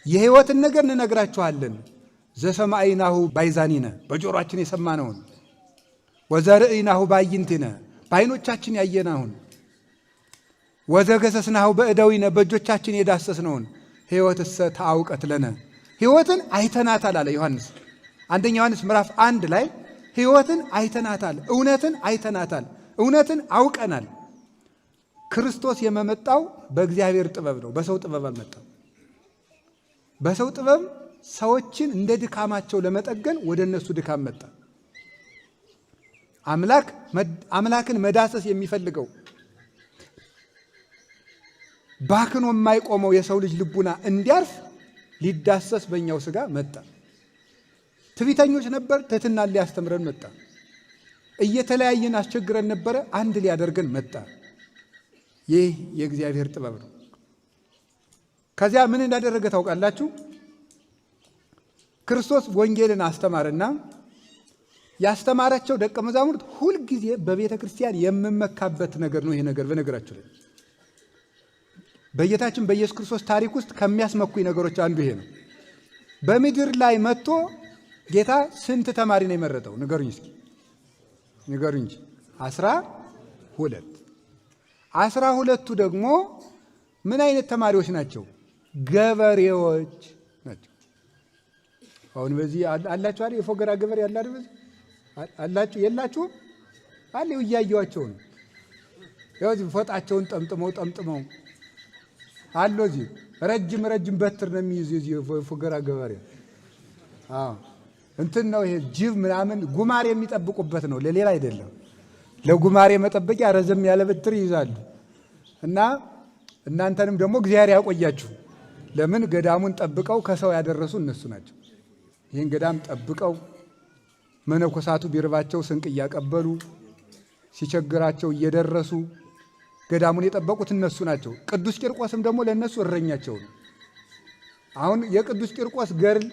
የሕይወትን ነገር እንነግራችኋለን። ዘሰማዕናሁ ባይዛኒነ፣ በጆሮአችን የሰማነውን፣ ወዘርእይናሁ ባዕይንቲነ፣ በዓይኖቻችን ያየናውን፣ ወዘገሰስናሁ በእደዊነ፣ በእጆቻችን የዳሰስነውን። ሕይወትሰ ተአውቀት ለነ፣ ሕይወትን አይተናታል አለ ዮሐንስ። አንደኛ ዮሐንስ ምዕራፍ 1 ላይ ሕይወትን አይተናታል፣ እውነትን አይተናታል፣ እውነትን አውቀናል። ክርስቶስ የመጣው በእግዚአብሔር ጥበብ ነው፣ በሰው ጥበብ አልመጣም። በሰው ጥበብ ሰዎችን እንደ ድካማቸው ለመጠገን ወደ እነሱ ድካም መጣ። አምላክን መዳሰስ የሚፈልገው ባክኖ የማይቆመው የሰው ልጅ ልቡና እንዲያርፍ ሊዳሰስ በእኛው ሥጋ መጣ። ትዕቢተኞች ነበር፣ ትሕትናን ሊያስተምረን መጣ። እየተለያየን አስቸግረን ነበረ፣ አንድ ሊያደርገን መጣ። ይህ የእግዚአብሔር ጥበብ ነው። ከዚያ ምን እንዳደረገ ታውቃላችሁ? ክርስቶስ ወንጌልን አስተማረና ያስተማራቸው ደቀ መዛሙርት ሁልጊዜ በቤተ ክርስቲያን የምመካበት ነገር ነው። ይሄ ነገር በነገራችሁ ላይ በጌታችን በኢየሱስ ክርስቶስ ታሪክ ውስጥ ከሚያስመኩኝ ነገሮች አንዱ ይሄ ነው። በምድር ላይ መጥቶ ጌታ ስንት ተማሪ ነው የመረጠው? ንገሩኝ እስኪ ንገሩኝ እንጂ 12። 12ቱ ደግሞ ምን አይነት ተማሪዎች ናቸው? ገበሬዎች ናቸው። አሁን በዚህ አላችሁ አይደል? የፎገራ ገበሬ ያለ አይደል? በዚህ አላችሁ የላችሁም? አለ እያየዋቸው ነው። ያው ፎጣቸውን ጠምጥመው አሉ። እዚህ ረጅም በትር ነው የሚይዙ እዚህ የፎገራ ገበሬ። አዎ እንትን ነው ይሄ ጅብ ምናምን ጉማሬ የሚጠብቁበት ነው፣ ለሌላ አይደለም። ለጉማሬ መጠበቂያ ረዘም ያለ በትር ይይዛሉ። እና እናንተንም ደግሞ እግዚአብሔር ያቆያችሁ። ለምን ገዳሙን ጠብቀው ከሰው ያደረሱ እነሱ ናቸው። ይህን ገዳም ጠብቀው መነኮሳቱ ቢርባቸው ስንቅ እያቀበሉ ሲቸግራቸው እየደረሱ ገዳሙን የጠበቁት እነሱ ናቸው። ቅዱስ ቂርቆስም ደግሞ ለእነሱ እረኛቸው ነው። አሁን የቅዱስ ቂርቆስ ገርል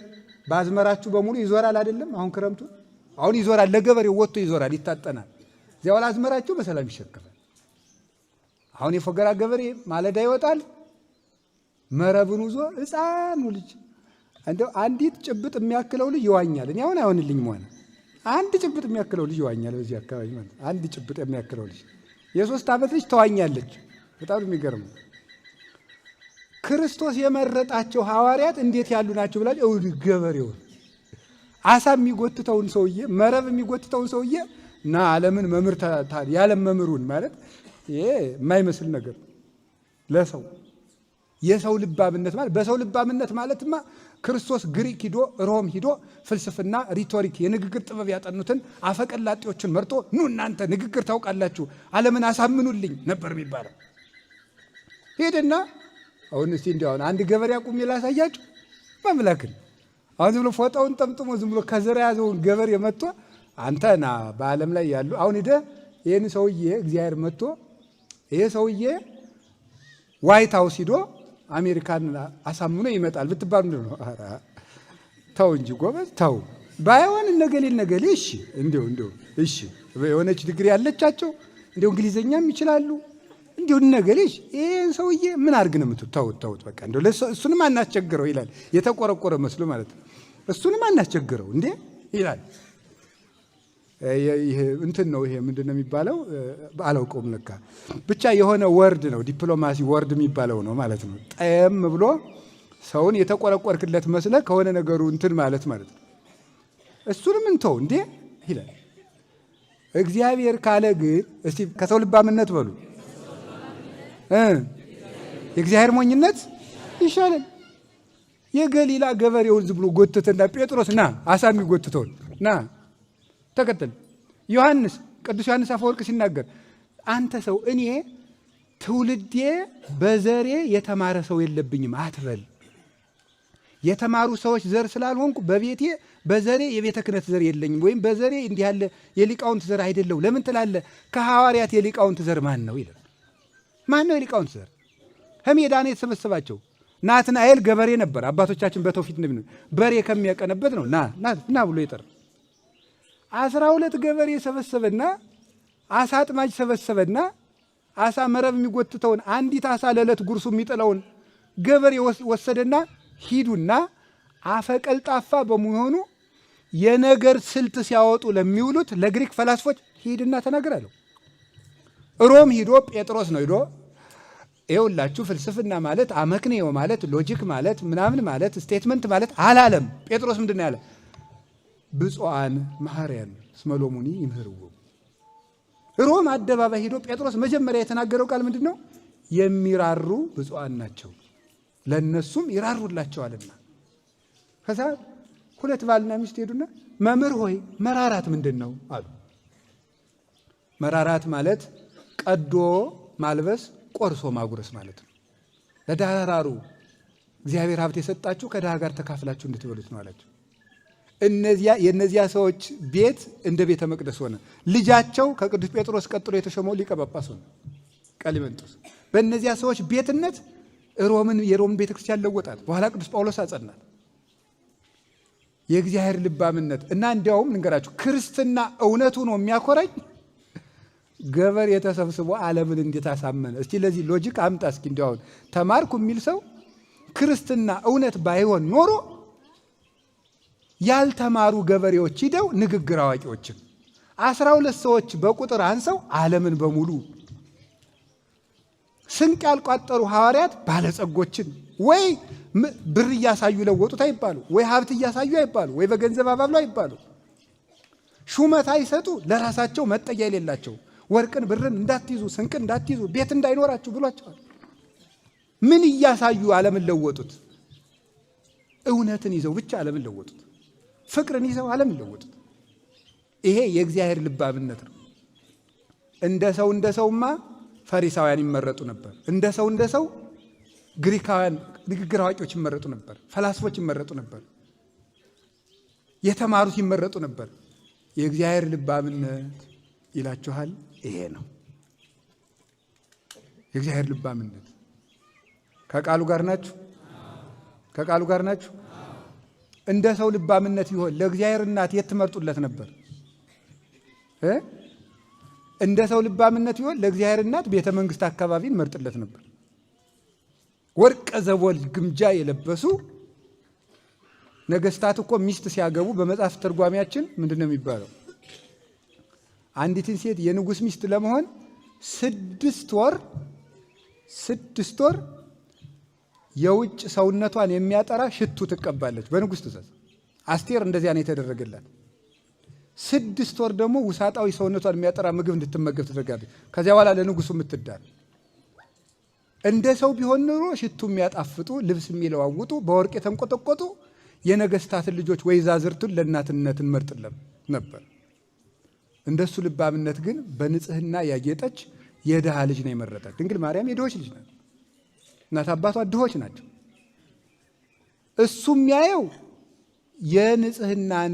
ባዝመራችሁ በሙሉ ይዞራል አይደለም? አሁን ክረምቱ አሁን ይዞራል፣ ለገበሬው ወጥቶ ይዞራል፣ ይታጠናል። እዚያው አዝመራችሁ በሰላም ይሸከፋል። አሁን የፎገራ ገበሬ ማለዳ ይወጣል፣ መረብን ይዞ ሕፃኑ ልጅ እንደው አንዲት ጭብጥ የሚያክለው ልጅ ይዋኛል። እኔ አሁን አይሆንልኝም ሆነ አንድ ጭብጥ የሚያክለው ልጅ ይዋኛል። በዚህ አካባቢ ማለት አንድ ጭብጥ የሚያክለው ልጅ የ3 ዓመት ልጅ ተዋኛለች። በጣም የሚገርመው ክርስቶስ የመረጣቸው ሐዋርያት እንዴት ያሉ ናቸው ብላችሁ ገበሬውን አሳ የሚጎትተውን ሰውዬ መረብ የሚጎትተውን ሰውዬ እና ዓለምን መምህር የዓለም መምህሩን ማለት ይሄ የማይመስል ነገር ለሰው የሰው ልባምነት ማለት በሰው ልባምነት ማለትማ ክርስቶስ ግሪክ ሂዶ ሮም ሂዶ ፍልስፍና፣ ሪቶሪክ፣ የንግግር ጥበብ ያጠኑትን አፈቀላጤዎችን መርጦ ኑ እናንተ ንግግር ታውቃላችሁ ዓለምን አሳምኑልኝ ነበር የሚባለው። ሄደና አሁን እስቲ እንዲያውን አንድ ገበሬ አቁሜ ላሳያችሁ ማምላክን። አሁን ዝም ብሎ ፎጣውን ጠምጥሞ ዝም ብሎ ከዘራ ያዘውን ገበሬ መጥቶ አንተና በዓለም ላይ ያሉ አሁን ሂደ ይህን ሰውዬ እግዚአብሔር መጥቶ ይሄ ሰውዬ ዋይት ሃውስ ሂዶ አሜሪካን አሳምኖ ይመጣል ብትባሉ ነው። ኧረ ተው እንጂ ጎበዝ ተው። ባይሆን ነገሌ እሺ እንዲሁ እሺ የሆነች ዲግሪ ያለቻቸው እንዲሁ እንግሊዘኛም ይችላሉ እንዲሁ ነገሌሽ ይሄን ሰውዬ ምን አድርግ ነው የምትተውት? ተውት በቃ እንዲሁ እሱንም አናስቸግረው ይላል። የተቆረቆረ መስሎ ማለት ነው። እሱንም አናስቸግረው እንዴ ይላል። ይሄ እንትን ነው። ይሄ ምንድን ነው የሚባለው? አላውቀውም። ለካ ብቻ የሆነ ወርድ ነው፣ ዲፕሎማሲ ወርድ የሚባለው ነው ማለት ነው። ጠየም ብሎ ሰውን የተቆረቆርክለት መስለ ከሆነ ነገሩ እንትን ማለት ነው። እሱንም እንተው እንዴ ይላል። እግዚአብሔር ካለ ግን እስቲ ከሰው ልባምነት በሉ የእግዚአብሔር ሞኝነት ይሻላል። የገሊላ ገበሬውን ዝም ብሎ ጎተተና ጴጥሮስ ና አሳ የሚጎትተውን ና ተከተል። ዮሐንስ ቅዱስ ዮሐንስ አፈወርቅ ሲናገር አንተ ሰው እኔ ትውልዴ በዘሬ የተማረ ሰው የለብኝም አትበል። የተማሩ ሰዎች ዘር ስላልሆንኩ በቤቴ በዘሬ የቤተ ክህነት ዘር የለኝም፣ ወይም በዘሬ እንዲህ ያለ የሊቃውንት ዘር አይደለሁ ለምን ትላለህ? ከሐዋርያት የሊቃውንት ዘር ማን ነው ይላል። ማን ነው የሊቃውንት ዘር? ከሜዳ ነው የተሰበሰባቸው። ናትናኤል ገበሬ ነበር። አባቶቻችን በትውፊት በሬ ከሚያቀነበት ነው ና ብሎ ይጠራ። 12 ገበሬ ሰበሰበና አሳ አጥማጅ ሰበሰበና አሳ መረብ የሚጎትተውን አንዲት አሳ ለዕለት ጉርሱ የሚጥለውን ገበሬ ወሰደና ሂዱና አፈቀልጣፋ በመሆኑ የነገር ስልት ሲያወጡ ለሚውሉት ለግሪክ ፈላስፎች ሂድና ተናገር አለው። ሮም ሂዶ ጴጥሮስ ነው ሂዶ ይኸውላችሁ ፍልስፍና ማለት አመክንዮ ማለት ሎጂክ ማለት ምናምን ማለት ስቴትመንት ማለት አላለም። ጴጥሮስ ምንድን ነው ያለ? ብፁዓን መሐርያን እስመ ሎሙኒ ይምህርዎ። ሮም አደባባይ ሂዶ ጴጥሮስ መጀመሪያ የተናገረው ቃል ምንድን ነው? የሚራሩ ብፁዓን ናቸው ለነሱም ይራሩላቸዋልና። ከዛ 2 ባልና ሚስት ሄዱና መምህር ሆይ መራራት ምንድን ነው አሉ። መራራት ማለት ቀዶ ማልበስ ቆርሶ ማጉረስ ማለት ነው። ለዳራሩ እግዚአብሔር ሀብት የሰጣችሁ ከድሃ ጋር ተካፍላችሁ እንድትበሉት ነው አላቸው። የእነዚያ ሰዎች ቤት እንደ ቤተ መቅደስ ሆነ። ልጃቸው ከቅዱስ ጴጥሮስ ቀጥሎ የተሾመው ሊቀ ጳጳስ ሆነ ቀሊመንጦስ። በእነዚያ ሰዎች ቤትነት የሮምን ቤተክርስቲያን ለወጣት። በኋላ ቅዱስ ጳውሎስ አጸናት። የእግዚአብሔር ልባምነት እና እንዲያውም ልንገራችሁ ክርስትና እውነቱ ነው የሚያኮራኝ። ገበሬ ተሰብስቦ ዓለምን እንዴት አሳመነ? እስቲ ለዚህ ሎጂክ አምጣ እስኪ። እንዲያው ተማርኩ የሚል ሰው ክርስትና እውነት ባይሆን ኖሮ ያልተማሩ ገበሬዎች ሂደው ንግግር አዋቂዎችን 12 ሰዎች በቁጥር አንሰው ዓለምን በሙሉ ስንቅ ያልቋጠሩ ሐዋርያት ባለጸጎችን ወይ ብር እያሳዩ ለወጡት አይባሉ፣ ወይ ሀብት እያሳዩ አይባሉ፣ ወይ በገንዘብ አባብሎ አይባሉ። ሹመት አይሰጡ፣ ለራሳቸው መጠጊያ የሌላቸው ወርቅን ብርን እንዳትይዙ ስንቅን እንዳትይዙ ቤት እንዳይኖራችሁ ብሏቸዋል። ምን እያሳዩ ዓለምን ለወጡት? እውነትን ይዘው ብቻ ዓለምን ለወጡት። ፍቅርን ይዘው ዓለምን ለወጡት። ይሄ የእግዚአብሔር ልባምነት ነው። እንደ ሰውማ ፈሪሳውያን ይመረጡ ነበር። እንደ ሰው ግሪካውያን ንግግር አዋቂዎች ይመረጡ ነበር። ፈላስፎች ይመረጡ ነበር። የተማሩት ይመረጡ ነበር። የእግዚአብሔር ልባምነት ይላችኋል ይሄ ነው። የእግዚአብሔር ልባምነት ከቃሉ ጋር ናችሁ? ከቃሉ ጋር ናችሁ? እንደ ሰው ልባምነት ቢሆን ለእግዚአብሔር እናት የት ትመርጡለት ነበር? እንደ ሰው ልባምነት ቢሆን ለእግዚአብሔር እናት ቤተ መንግስት አካባቢ እንመርጥለት ነበር። ወርቀ ዘቦል ግምጃ የለበሱ ነገስታት እኮ ሚስት ሲያገቡ በመጽሐፍ ተርጓሚያችን ምንድን ነው የሚባለው? አንዲትን ሴት የንጉስ ሚስት ለመሆን 6 ወር የውጭ ሰውነቷን የሚያጠራ ሽቱ ትቀባለች በንጉስ ትእዛዝ። አስቴር እንደዚያ ነው የተደረገላት። 6 ወር ደግሞ ውሳጣዊ ሰውነቷን የሚያጠራ ምግብ እንድትመገብ ትደረጋለች። ከዚያ በኋላ ለንጉሱ የምትዳር። እንደ ሰው ቢሆን ኖሮ ሽቱ የሚያጣፍጡ ልብስ የሚለዋውጡ በወርቅ የተንቆጠቆጡ የነገስታትን ልጆች ወይዛዝርቱን ለእናትነት እንመርጥለም ነበር። እንደሱ ልባምነት ግን በንጽህና ያጌጠች የድሃ ልጅ ነው የመረጠች። ድንግል ማርያም የድሆች ልጅ ናት። እናት አባቷ ድሆች ናቸው። እሱ የሚያየው የንጽህናን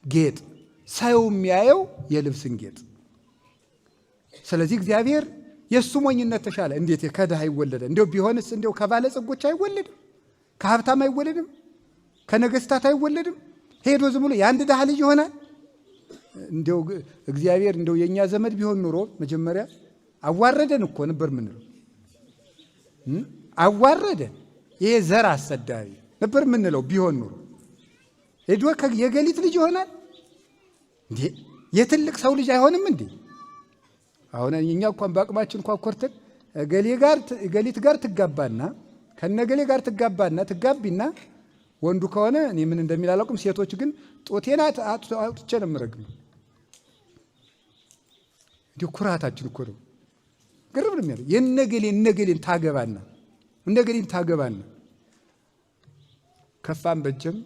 ጌጥ፣ ሰው የሚያየው የልብስን ጌጥ። ስለዚህ እግዚአብሔር የእሱ ሞኝነት ተሻለ። እንዴት ከድሃ ይወለደ? እንዲያው ቢሆንስ እንዲያው ከባለጸጎች አይወለድም? ከሀብታም አይወለድም? ከነገስታት አይወለድም? ሄዶ ዝም ብሎ የአንድ ድሃ ልጅ ይሆናል? እንዲያው እግዚአብሔር እንዲያው የእኛ ዘመድ ቢሆን ኑሮ መጀመሪያ አዋረደን እኮ ነበር ምንለው። አዋረደን፣ ይሄ ዘር አሰዳቢ ነበር ምንለው ቢሆን ኑሮ። ሄዶ የገሊት ልጅ ይሆናል እንዴ? የትልቅ ሰው ልጅ አይሆንም እንዴ? አሁን እኛ እንኳን በአቅማችን እንኳን ኮርተን ገሊት ጋር ትጋባና ከነገሌ ጋር ትጋቢና ወንዱ ከሆነ እኔ ምን እንደሚል አላውቅም። ሴቶች ግን ጦቴና አውጥቼ ነው የምረግም። እንዲሁ ኩራታችን እኮ ነው። ግርም ነው የሚያደርግ። የነገሌን ታገባና ከፋም በጀም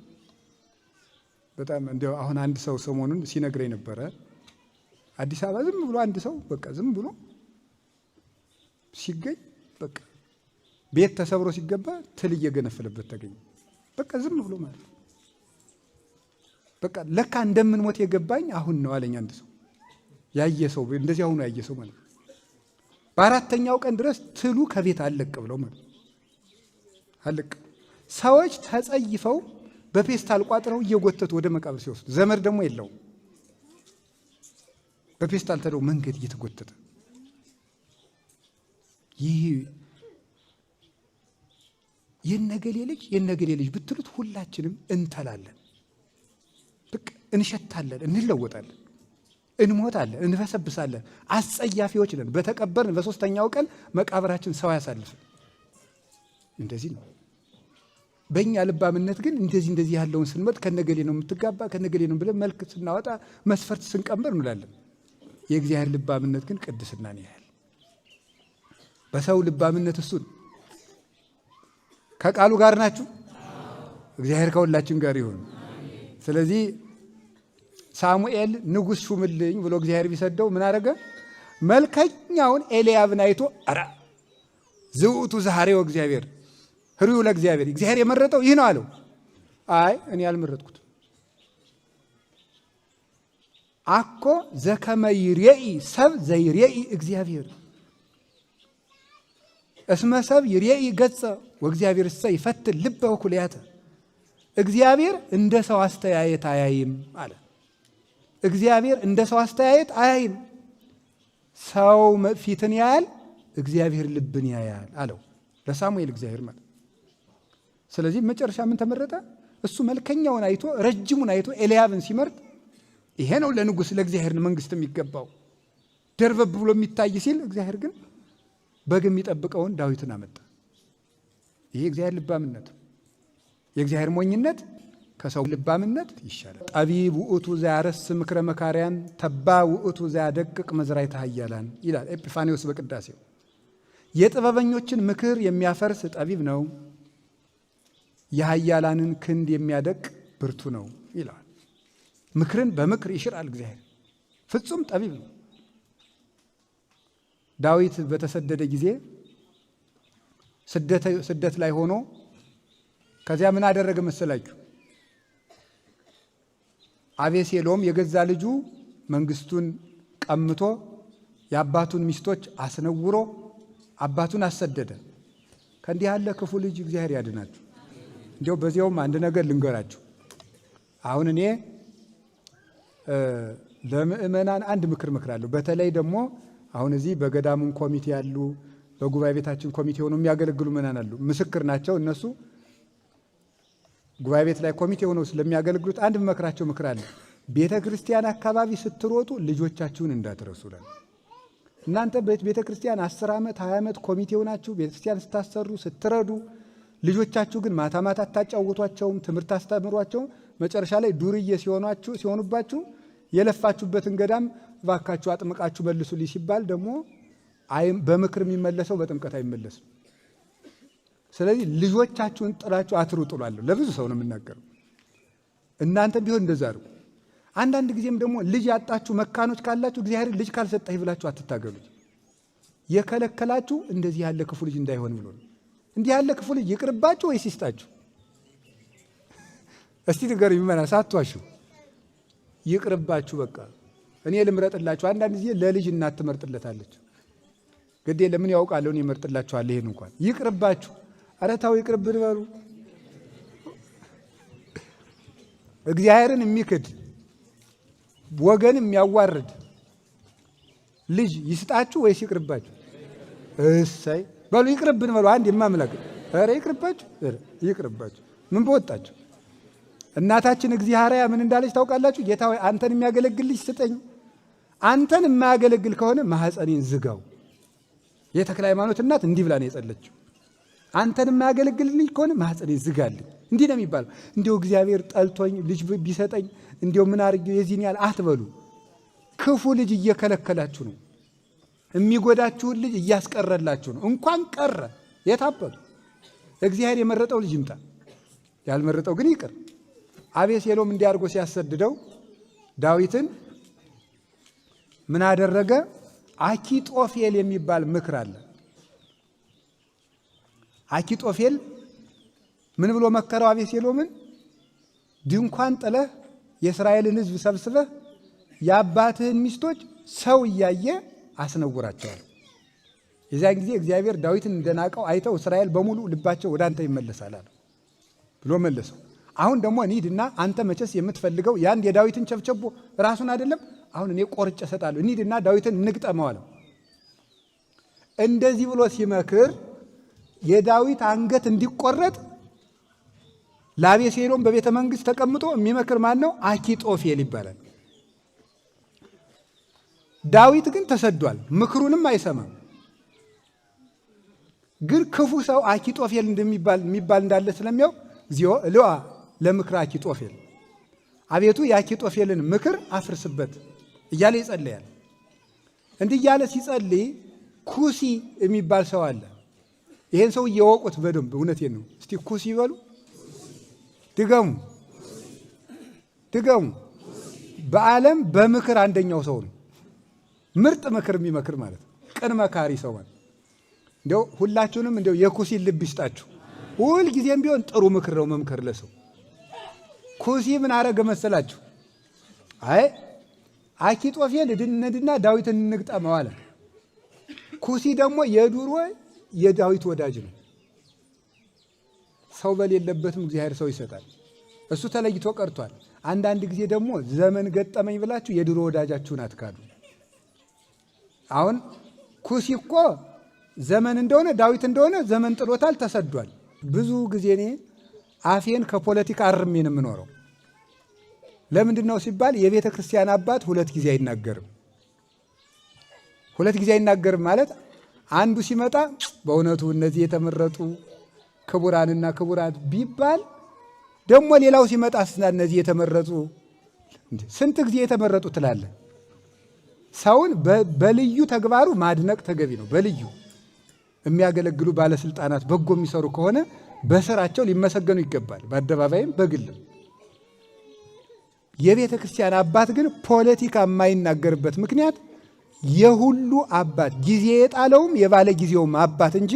በጣም እንዲያው አሁን አንድ ሰው ሰሞኑን ሲነግረኝ ነበረ። አዲስ አበባ ዝም ብሎ አንድ ሰው በቃ ዝም ብሎ ሲገኝ በቃ ቤት ተሰብሮ ሲገባ ትል እየገነፈለበት ተገኘ። በቃ ዝም ብሎ ማለት በቃ ለካ እንደምንሞት የገባኝ አሁን ነው አለኝ አንድ ሰው። ያየ ሰው እንደዚህ አሁን ያየ ሰው ማለት በአራተኛው ቀን ድረስ ትሉ ከቤት አለቅ ብለው ማለት አለቅ። ሰዎች ተጸይፈው በፔስታል ቋጥረው እየጎተቱ ወደ መቃብር ሲወስዱ ዘመድ ደግሞ የለው በፔስታል ተደው መንገድ እየተጎተተ ይህ የነገሌ ልጅ ብትሉት ሁላችንም እንተላለን። በቃ እንሸታለን፣ እንለወጣለን፣ እንሞታለን፣ እንበሰብሳለን። አስጸያፊዎች ነን። በተቀበርን በሶስተኛው ቀን መቃብራችን ሰው ያሳልፍን። እንደዚህ ነው። በእኛ ልባምነት ግን እንደዚህ ያለውን ስንመጥ ከነገሌ ነው የምትጋባ ከነገሌ ነው ብለን መልክ ስናወጣ መስፈርት ስንቀምር እንላለን። የእግዚአብሔር ልባምነት ግን ቅድስናን ያህል በሰው ልባምነት እሱን ከቃሉ ጋር ናችሁ። እግዚአብሔር ከሁላችን ጋር ይሁን። ስለዚህ ሳሙኤል ንጉሥ ሹምልኝ ብሎ እግዚአብሔር ቢሰደው ምን አደረገ? መልከኛውን ኤልያብን አይቶ አራ ዝውቱ ዛሬው እግዚአብሔር ህሪው ለእግዚአብሔር እግዚአብሔር የመረጠው ይህ ነው አለው። አይ እኔ አልመረጥኩት። አኮ ዘከመ ይሬኢ ሰብ ዘይሬኢ እግዚአብሔር እስመ ሰብ ይሬኢ ገጸ ወእግዚአብሔር እሰ ይፈትን ልበ ወኩልያተ። እግዚአብሔር እንደ ሰው አስተያየት አያይም አለ። እግዚአብሔር እንደ ሰው አስተያየት አያይም። ሰው ፊትን ያያል፣ እግዚአብሔር ልብን ያያል አለው ለሳሙኤል እግዚአብሔር ማለት። ስለዚህ መጨረሻ ምን ተመረጠ? እሱ መልከኛውን አይቶ ረጅሙን አይቶ ኤልያብን ሲመርጥ ይሄ ነው ለንጉሥ ለእግዚአብሔር መንግስት የሚገባው ደርበብ ብሎ የሚታይ ሲል እግዚአብሔር ግን በግ የሚጠብቀውን ዳዊትን አመጣ። ይሄ እግዚአብሔር ልባምነት። የእግዚአብሔር ሞኝነት ከሰው ልባምነት ይሻላል። ጠቢብ ውእቱ ዘያረስ ምክረ መካሪያን ተባ ውእቱ ዘያደቅቅ መዝራዕተ ኃያላን ይላል ኤጲፋንዮስ በቅዳሴው። የጥበበኞችን ምክር የሚያፈርስ ጠቢብ ነው፣ የኃያላንን ክንድ የሚያደቅ ብርቱ ነው ይላል። ምክርን በምክር ይሽራል እግዚአብሔር። ፍጹም ጠቢብ ነው። ዳዊት በተሰደደ ጊዜ ስደት ላይ ሆኖ ከዚያ ምን አደረገ መሰላችሁ? አቤሴሎም የገዛ ልጁ መንግስቱን ቀምቶ የአባቱን ሚስቶች አስነውሮ አባቱን አሰደደ። ከእንዲህ ያለ ክፉ ልጅ እግዚአብሔር ያድናችሁ። እንዲያው በዚያውም አንድ ነገር ልንገራችሁ። አሁን እኔ ለምእመናን አንድ ምክር እመክራለሁ። በተለይ ደግሞ አሁን እዚህ በገዳሙን ኮሚቴ ያሉ በጉባኤ ቤታችን ኮሚቴ ሆነው የሚያገለግሉ ምእመናን አሉ። ምስክር ናቸው እነሱ። ጉባኤ ቤት ላይ ኮሚቴ ሆነው ስለሚያገለግሉት አንድ መክራቸው ምክር አለ። ቤተ ክርስቲያን አካባቢ ስትሮጡ ልጆቻችሁን እንዳትረሱ። እናንተ ቤተ ክርስቲያን 10 ዓመት 20 ዓመት ኮሚቴ ሆናችሁ ቤተ ክርስቲያን ስታሰሩ ስትረዱ፣ ልጆቻችሁ ግን ማታ ማታ አታጫውቷቸውም፣ ትምህርት አስተምሯቸውም። መጨረሻ ላይ ዱርዬ ሲሆኑባችሁ የለፋችሁበትን ገዳም እባካችሁ አጥምቃችሁ መልሱልኝ ሲባል ደግሞ በምክር የሚመለሰው በጥምቀት አይመለስም። ስለዚህ ልጆቻችሁን ጥላችሁ አትሩጡ እላለሁ። ለብዙ ሰው ነው የምናገረው። እናንተ ቢሆን እንደዛ አድርጉ። አንዳንድ ጊዜም ደግሞ ልጅ ያጣችሁ መካኖች ካላችሁ እግዚአብሔር ልጅ ካልሰጠህ ብላችሁ አትታገሉት። የከለከላችሁ እንደዚህ ያለ ክፉ ልጅ እንዳይሆን ብሎ ነው። እንዲህ ያለ ክፉ ልጅ ይቅርባችሁ ወይስ ይስጣችሁ? እስቲ ንገሩኝ ምእመናን ሳትዋሹ። ይቅርባችሁ። በቃ እኔ ልምረጥላችሁ። አንዳንድ ጊዜ ለልጅ እናት ትመርጥለታለች። ግዴ ለምን ያውቃለሁ እኔ እመርጥላችኋለሁ። ይሄን እንኳን ይቅርባችሁ። ኧረ ተው ይቅርብን በሉ። እግዚአብሔርን የሚክድ ወገን የሚያዋርድ ልጅ ይስጣችሁ ወይስ ይቅርባችሁ? እሰይ በሉ ይቅርብን በሉ። አንድ የማምላክ ኧረ ይቅርባችሁ፣ ይቅርባችሁ። ምን በወጣችሁ። እናታችን እግዚአብሔር ምን እንዳለች ታውቃላችሁ? ጌታ ሆይ አንተን የሚያገለግል ልጅ ስጠኝ። አንተን የማያገለግል ከሆነ ማህፀኔን ዝጋው። የተክለ ሃይማኖት እናት እንዲህ ብላ ነው የጸለችው። አንተን የማያገለግል ልጅ ከሆነ ማህፀኔን ዝጋልኝ። እንዲህ ነው የሚባለው። እንዲያው እግዚአብሔር ጠልቶኝ ልጅ ቢሰጠኝ እንዲያው ምን አድርጌው የዚህን ያህል አትበሉ። ክፉ ልጅ እየከለከላችሁ ነው። የሚጎዳችሁን ልጅ እያስቀረላችሁ ነው። እንኳን ቀረ የታበሉ እግዚአብሔር የመረጠው ልጅ ይምጣ፣ ያልመረጠው ግን ይቅር። አቤሴሎም እንዲያርጎ ሲያሰድደው ዳዊትን ምን አደረገ? አኪጦፌል የሚባል ምክር አለ። አኪጦፌል ምን ብሎ መከረው አቤሴሎምን? ድንኳን ጥለህ የእስራኤልን ሕዝብ ሰብስበህ የአባትህን ሚስቶች ሰው እያየ አስነውራቸዋል። የዚያን ጊዜ እግዚአብሔር ዳዊትን እንደናቀው አይተው እስራኤል በሙሉ ልባቸው ወደ አንተ ይመለሳል አለ ብሎ መለሰው። አሁን ደግሞ እንሂድና አንተ መቼስ የምትፈልገው ያን የዳዊትን ቸብቸቦ ራሱን አይደለም፣ አሁን እኔ ቆርጬ እሰጣለሁ፣ እንሂድና ዳዊትን እንግጠመው አለው። እንደዚህ ብሎ ሲመክር የዳዊት አንገት እንዲቆረጥ ለአቤሴሎም በቤተ መንግስት ተቀምጦ የሚመክር ማን ነው? አኪጦፌል ይባላል። ዳዊት ግን ተሰዷል፣ ምክሩንም አይሰማም። ግን ክፉ ሰው አኪጦፌል የሚባል እንዳለ ስለሚያውቅ እግዚኦ እልዋ ለምክር አኪጦፌል፣ አቤቱ የአኪጦፌልን ምክር አፍርስበት እያለ ይጸልያል። እንዲህ እያለ ሲጸልይ ኩሲ የሚባል ሰው አለ። ይሄን ሰው እየወቁት በደንብ እውነቴን ነው። እስቲ ኩሲ ይበሉ፣ ድገሙ። በዓለም በምክር አንደኛው ሰው ነው። ምርጥ ምክር የሚመክር ማለት ነው። ቅን መካሪ ሰው ማለት እንደው ሁላችሁንም እንደው የኩሲን ልብ ይስጣችሁ። ሁል ጊዜም ቢሆን ጥሩ ምክር ነው መምከር ለሰው። ኩሲ ምን አረገ መሰላችሁ? አይ አኪጦፌል ድነድና ዳዊትን እንግጠመው አለ። ኩሲ ደግሞ የዱሮ የዳዊት ወዳጅ ነው። ሰው በሌለበትም እግዚአብሔር ሰው ይሰጣል። እሱ ተለይቶ ቀርቷል። አንዳንድ ጊዜ ደግሞ ዘመን ገጠመኝ ብላችሁ የድሮ ወዳጃችሁን አትካዱ። አሁን ኩሲ እኮ ዘመን እንደሆነ ዳዊት እንደሆነ ዘመን ጥሎታል፣ ተሰዷል። ብዙ ጊዜ እኔ አፌን ከፖለቲካ አርሜን የምኖረው ለምንድን ነው ሲባል የቤተ ክርስቲያን አባት ሁለት ጊዜ አይናገርም። ሁለት ጊዜ አይናገርም ማለት አንዱ ሲመጣ በእውነቱ እነዚህ የተመረጡ ክቡራንና ክቡራት ቢባል ደግሞ ሌላው ሲመጣ እነዚህ የተመረጡ ስንት ጊዜ የተመረጡ ትላለ። ሰውን በልዩ ተግባሩ ማድነቅ ተገቢ ነው። በልዩ የሚያገለግሉ ባለስልጣናት በጎ የሚሰሩ ከሆነ በስራቸው ሊመሰገኑ ይገባል፣ በአደባባይም በግልም። የቤተ ክርስቲያን አባት ግን ፖለቲካ የማይናገርበት ምክንያት የሁሉ አባት ጊዜ የጣለውም የባለ ጊዜውም አባት እንጂ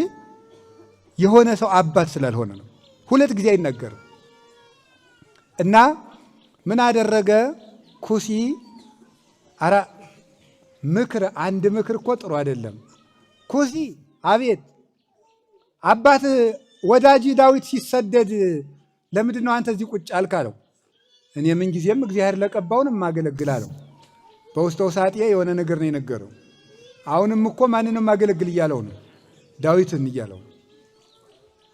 የሆነ ሰው አባት ስላልሆነ ነው። ሁለት ጊዜ አይናገርም። እና ምን አደረገ ኩሲ? አራ ምክር አንድ ምክር እኮ ጥሩ አይደለም። ኩሲ አቤት አባት ወዳጅ ዳዊት ሲሰደድ ለምንድን ነው አንተ እዚህ ቁጭ አልክ አለው። እኔ ምን ጊዜም እግዚአብሔር ለቀባውን ማገለግል አለው። በውስጠ ውሳጤ የሆነ ነገር ነው የነገረው። አሁንም እኮ ማንንም ማገለግል እያለው ነው፣ ዳዊትን እያለው።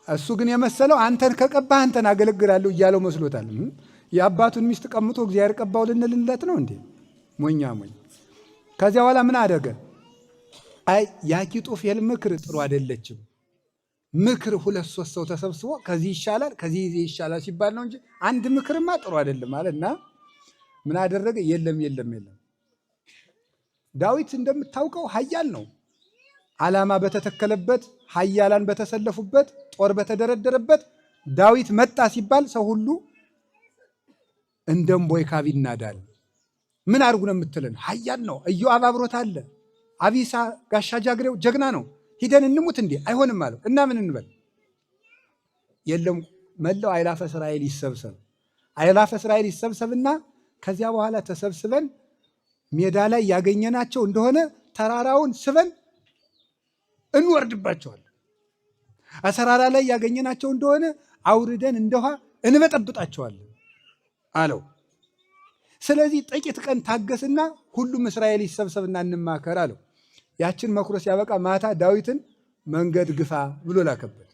እሱ ግን የመሰለው አንተን ከቀባህ አንተን አገለግላለሁ እያለው መስሎታል። የአባቱን ሚስት ቀምቶ እግዚአብሔር ቀባው ልንልለት ነው እንዴ? ሞኛ ሞኝ። ከዚያ በኋላ ምን አደረገ? አይ የአኪጦፌል ምክር ጥሩ አይደለችም። ምክር ሁለት ሶስት ሰው ተሰብስቦ ከዚህ ይሻላል ከዚህ ይሻላል ሲባል ነው እንጂ አንድ ምክርማ ጥሩ አይደለም አለና ምን አደረገ? የለም ዳዊት እንደምታውቀው ኃያል ነው። ዓላማ በተተከለበት ኃያላን በተሰለፉበት ጦር በተደረደረበት ዳዊት መጣ ሲባል ሰው ሁሉ እንደምቦይ ካብ ይናዳል። ምን አድርጉ ነው የምትለን? ኃያል ነው። ኢዮአብ አብሮት አለ። አቢሳ ጋሻ ጃግሬው ጀግና ነው። ሂደን እንሙት እንዴ? አይሆንም አለው እና ምን እንበል? የለም መላው አእላፈ እስራኤል ይሰብሰብ። አእላፈ እስራኤል ይሰብሰብና ከዚያ በኋላ ተሰብስበን ሜዳ ላይ ያገኘናቸው እንደሆነ ተራራውን ስበን እንወርድባቸዋለን። ተራራ ላይ ያገኘናቸው እንደሆነ አውርደን እንደውሃ እንበጠብጣቸዋለን አለው። ስለዚህ ጥቂት ቀን ታገስና ሁሉም እስራኤል ይሰብሰብና እንማከር አለው። ያችን መክሮ ሲያበቃ ማታ ዳዊትን መንገድ ግፋ ብሎ ላከበት።